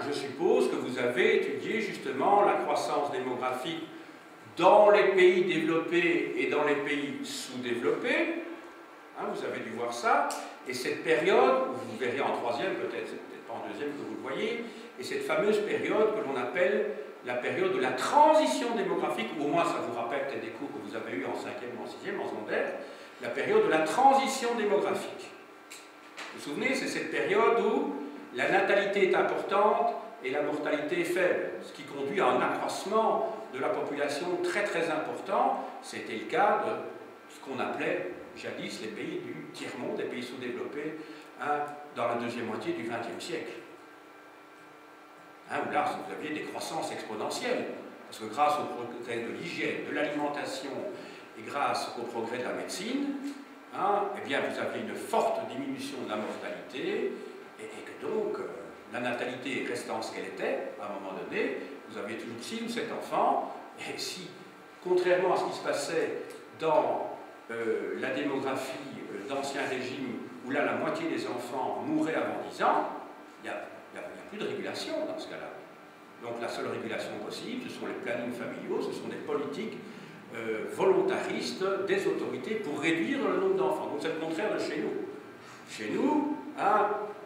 je suppose que vous avez étudié justement la croissance démographique dans les pays développés et dans les pays sous-développés. Vous avez dû voir ça. Et cette période, vous verrez en troisième peut-être, c'est peut-être pas en deuxième que vous le voyez, et cette fameuse période que l'on appelle la période de la transition démographique, ou au moins ça vous rappelle peut-être des cours que vous avez eus en 5e ou en 6e, en secondaire, la période de la transition démographique. Vous vous souvenez, c'est cette période où la natalité est importante et la mortalité est faible, ce qui conduit à un accroissement de la population très très important. C'était le cas de ce qu'on appelait jadis les pays du tiers-monde, des pays sous-développés, dans la deuxième moitié du XXe siècle. Où là, vous aviez des croissances exponentielles, parce que grâce au progrès de l'hygiène, de l'alimentation, et grâce au progrès de la médecine, eh bien, vous aviez une forte diminution de la mortalité, et que donc, la natalité restant ce qu'elle était, à un moment donné, vous aviez toujours 6 ou 7 enfants, et si, contrairement à ce qui se passait dans la démographie d'ancien régime, où là, la moitié des enfants mouraient avant 10 ans, il n'y a plus de régulation dans ce cas-là. Donc la seule régulation possible, ce sont les plannings familiaux, ce sont des politiques volontaristes des autorités pour réduire le nombre d'enfants. Donc c'est le contraire de chez nous. Chez nous,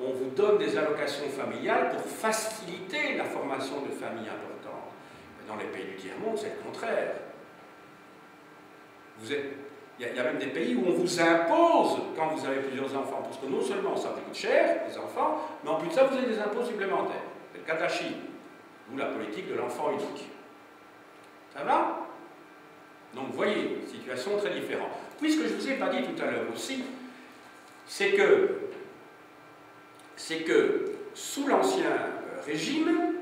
on vous donne des allocations familiales pour faciliter la formation de familles importantes. Mais dans les pays du tiers-monde, c'est le contraire. Il y a même des pays où on vous impose, quand vous avez plusieurs enfants, parce que non seulement ça coûte cher, les enfants, mais en plus de ça, vous avez des impôts supplémentaires. C'est le cas de la Chine, ou la politique de l'enfant unique. Ça va? Donc, vous voyez, situation très différente. Puis, ce que je ne vous ai pas dit tout à l'heure aussi, c'est que sous l'Ancien Régime,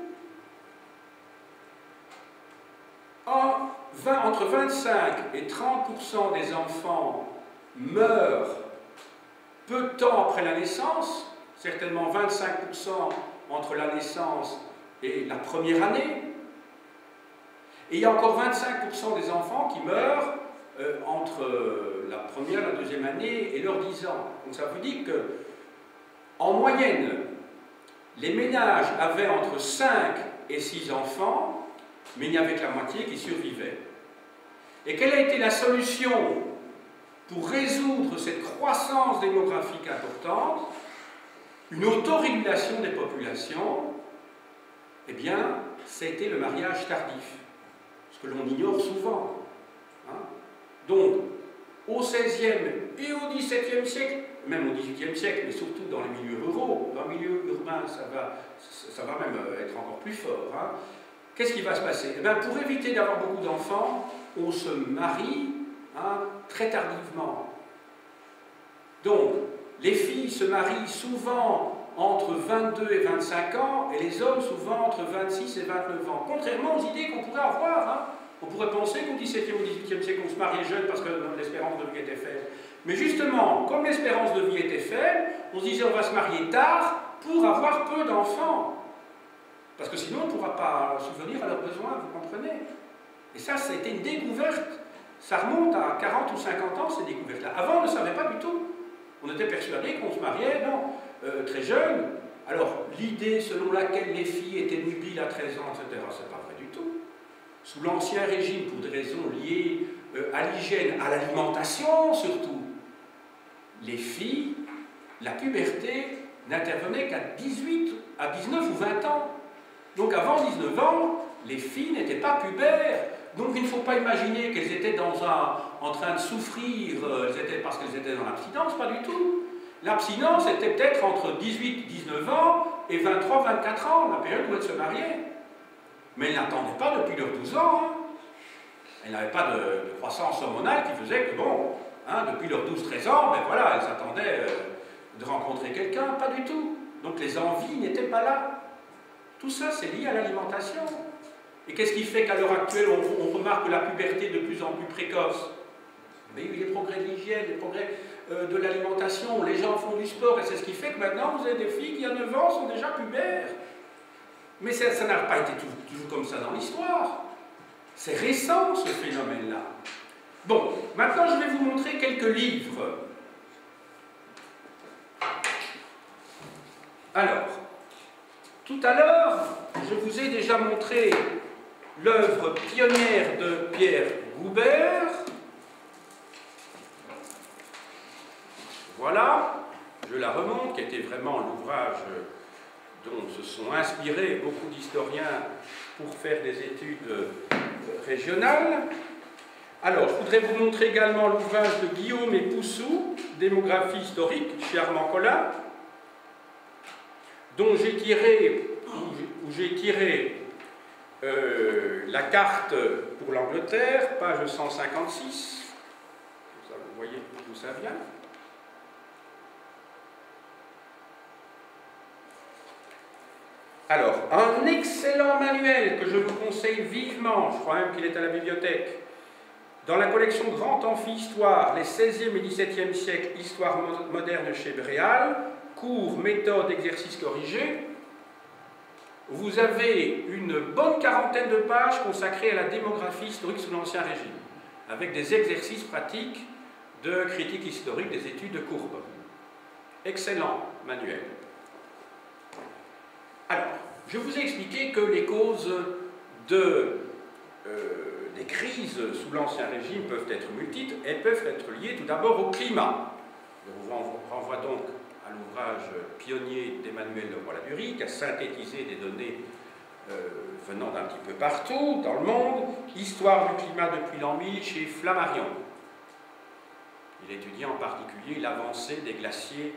entre 25 et 30% des enfants meurent peu de temps après la naissance, certainement 25% entre la naissance et la première année, et il y a encore 25% des enfants qui meurent entre la première et la deuxième année et leurs 10 ans. Donc ça veut dire que, en moyenne, les ménages avaient entre 5 et 6 enfants, mais il n'y avait que la moitié qui survivait. Et quelle a été la solution pour résoudre cette croissance démographique importante? Une autorégulation des populations. Eh bien, c'était le mariage tardif, ce que l'on ignore souvent. Donc, au XVIe et au XVIIe siècle, même au XVIIIe siècle, mais surtout dans les milieux ruraux, dans les milieux urbains, ça va même être encore plus fort. Qu'est-ce qui va se passer? Eh bien, pour éviter d'avoir beaucoup d'enfants, on se marie très tardivement. Donc, les filles se marient souvent entre 22 et 25 ans, et les hommes souvent entre 26 et 29 ans. Contrairement aux idées qu'on pourrait avoir. On pourrait penser qu'au XVIIe ou XVIIIe siècle, on se mariait jeune parce que l'espérance de vie était faible. Mais justement, comme l'espérance de vie était faible, on se disait on va se marier tard pour avoir peu d'enfants. Parce que sinon, on ne pourra pas subvenir à leurs besoins, vous comprenez? Et ça a été une découverte. Ça remonte à 40 ou 50 ans, ces découvertes-là. Avant, on ne savait pas du tout. On était persuadé qu'on se mariait, très jeune. Alors, l'idée selon laquelle les filles étaient nubiles à 13 ans, etc., c'est pas vrai du tout. Sous l'Ancien Régime, pour des raisons liées à l'hygiène, à l'alimentation surtout, les filles, la puberté n'intervenait qu'à 18, à 19 ou 20 ans. Donc avant 19 ans, les filles n'étaient pas pubères. Donc il ne faut pas imaginer qu'elles étaient en train de souffrir parce qu'elles étaient dans l'abstinence, pas du tout. L'abstinence était peut-être entre 18 et 19 ans et 23-24 ans, la période où elles se mariaient. Mais elles n'attendaient pas depuis leurs 12 ans. Elles n'avaient pas de croissance hormonale qui faisait que, depuis leurs 12-13 ans, voilà, elles attendaient de rencontrer quelqu'un, pas du tout. Donc les envies n'étaient pas là. Tout ça, c'est lié à l'alimentation. Et qu'est-ce qui fait qu'à l'heure actuelle, on remarque la puberté de plus en plus précoce? Mais il y a eu les progrès de l'hygiène, les progrès de l'alimentation, les gens font du sport, et c'est ce qui fait que maintenant, vous avez des filles qui, à 9 ans, sont déjà pubères. Mais ça n'a pas été toujours comme ça dans l'histoire. C'est récent, ce phénomène-là. Bon, maintenant, je vais vous montrer quelques livres. Alors, tout à l'heure, je vous ai déjà montré l'œuvre pionnière de Pierre Goubert. Voilà, je la remonte, qui était vraiment l'ouvrage dont se sont inspirés beaucoup d'historiens pour faire des études régionales. Alors, je voudrais vous montrer également l'ouvrage de Guillaume et Poussou, Démographie historique, chez Armand Collin, dont j'ai tiré la carte pour l'Angleterre, page 156. Vous voyez d'où ça vient. Alors, un excellent manuel que je vous conseille vivement, je crois même qu'il est à la bibliothèque, dans la collection Grand Amphi-Histoire, les 16e et 17e siècles, Histoire moderne chez Bréal, cours, méthode, exercice corrigé. Vous avez une bonne quarantaine de pages consacrées à la démographie historique sous l'Ancien Régime, avec des exercices pratiques de critique historique, des études de courbes. Excellent manuel. Alors, je vous ai expliqué que les causes des crises sous l'Ancien Régime peuvent être multiples et peuvent être liées tout d'abord au climat. Je vous renvoie donc à l'ouvrage pionnier d'Emmanuel Leroy-Ladurie, qui a synthétisé des données venant d'un petit peu partout dans le monde, Histoire du climat depuis l'an 1000 chez Flammarion. Il étudie en particulier l'avancée des glaciers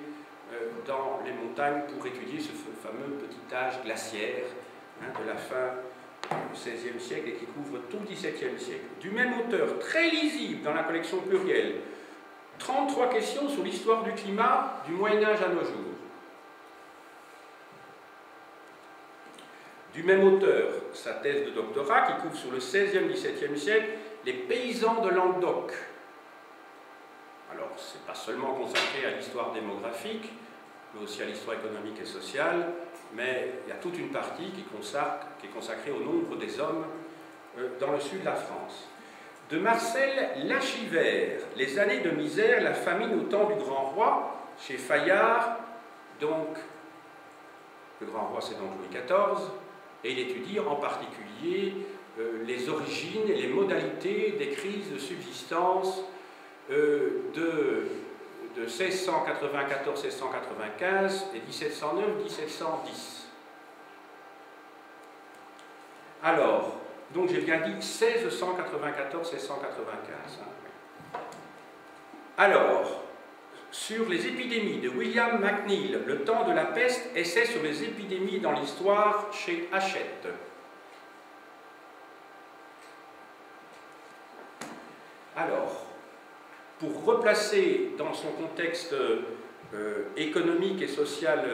dans les montagnes pour étudier ce fameux petit âge glaciaire de la fin du XVIe siècle et qui couvre tout le XVIIe siècle. Du même auteur, très lisible dans la collection plurielle, 33 questions sur l'histoire du climat du Moyen-Âge à nos jours. Du même auteur, sa thèse de doctorat qui couvre sur le XVIe, XVIIe siècle les paysans de Languedoc. Alors, ce n'est pas seulement consacré à l'histoire démographique, mais aussi à l'histoire économique et sociale, mais il y a toute une partie qui est consacrée au nombre des hommes dans le sud de la France. De Marcel Lachivert, Les années de misère, la famine au temps du Grand Roi, chez Fayard, donc, le Grand Roi c'est donc Louis XIV, et il étudie en particulier les origines et les modalités des crises de subsistance de 1694-1695 et 1709-1710. Alors, donc j'ai bien dit 1694-1695. Alors, sur les épidémies de William McNeill, Le temps de la peste, essai sur les épidémies dans l'histoire chez Hachette. Alors, pour replacer dans son contexte économique et social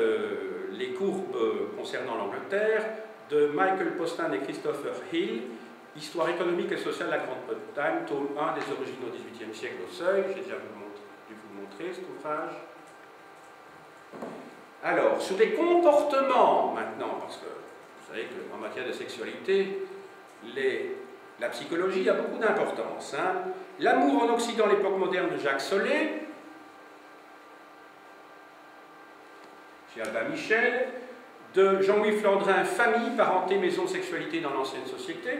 les courbes concernant l'Angleterre, de Michael Postan et Christopher Hill, Histoire économique et sociale de la Grande-Bretagne, tome 1 des origines au XVIIIe siècle au Seuil. J'ai déjà dû vous montrer cet ouvrage. Alors, sur les comportements maintenant, parce que vous savez qu'en matière de sexualité, la psychologie a beaucoup d'importance. Hein. L'amour en Occident, l'époque moderne de Jacques Solé, chez Albin Michel, de Jean-Louis Flandrin, Famille, parenté, maison, sexualité dans l'ancienne société.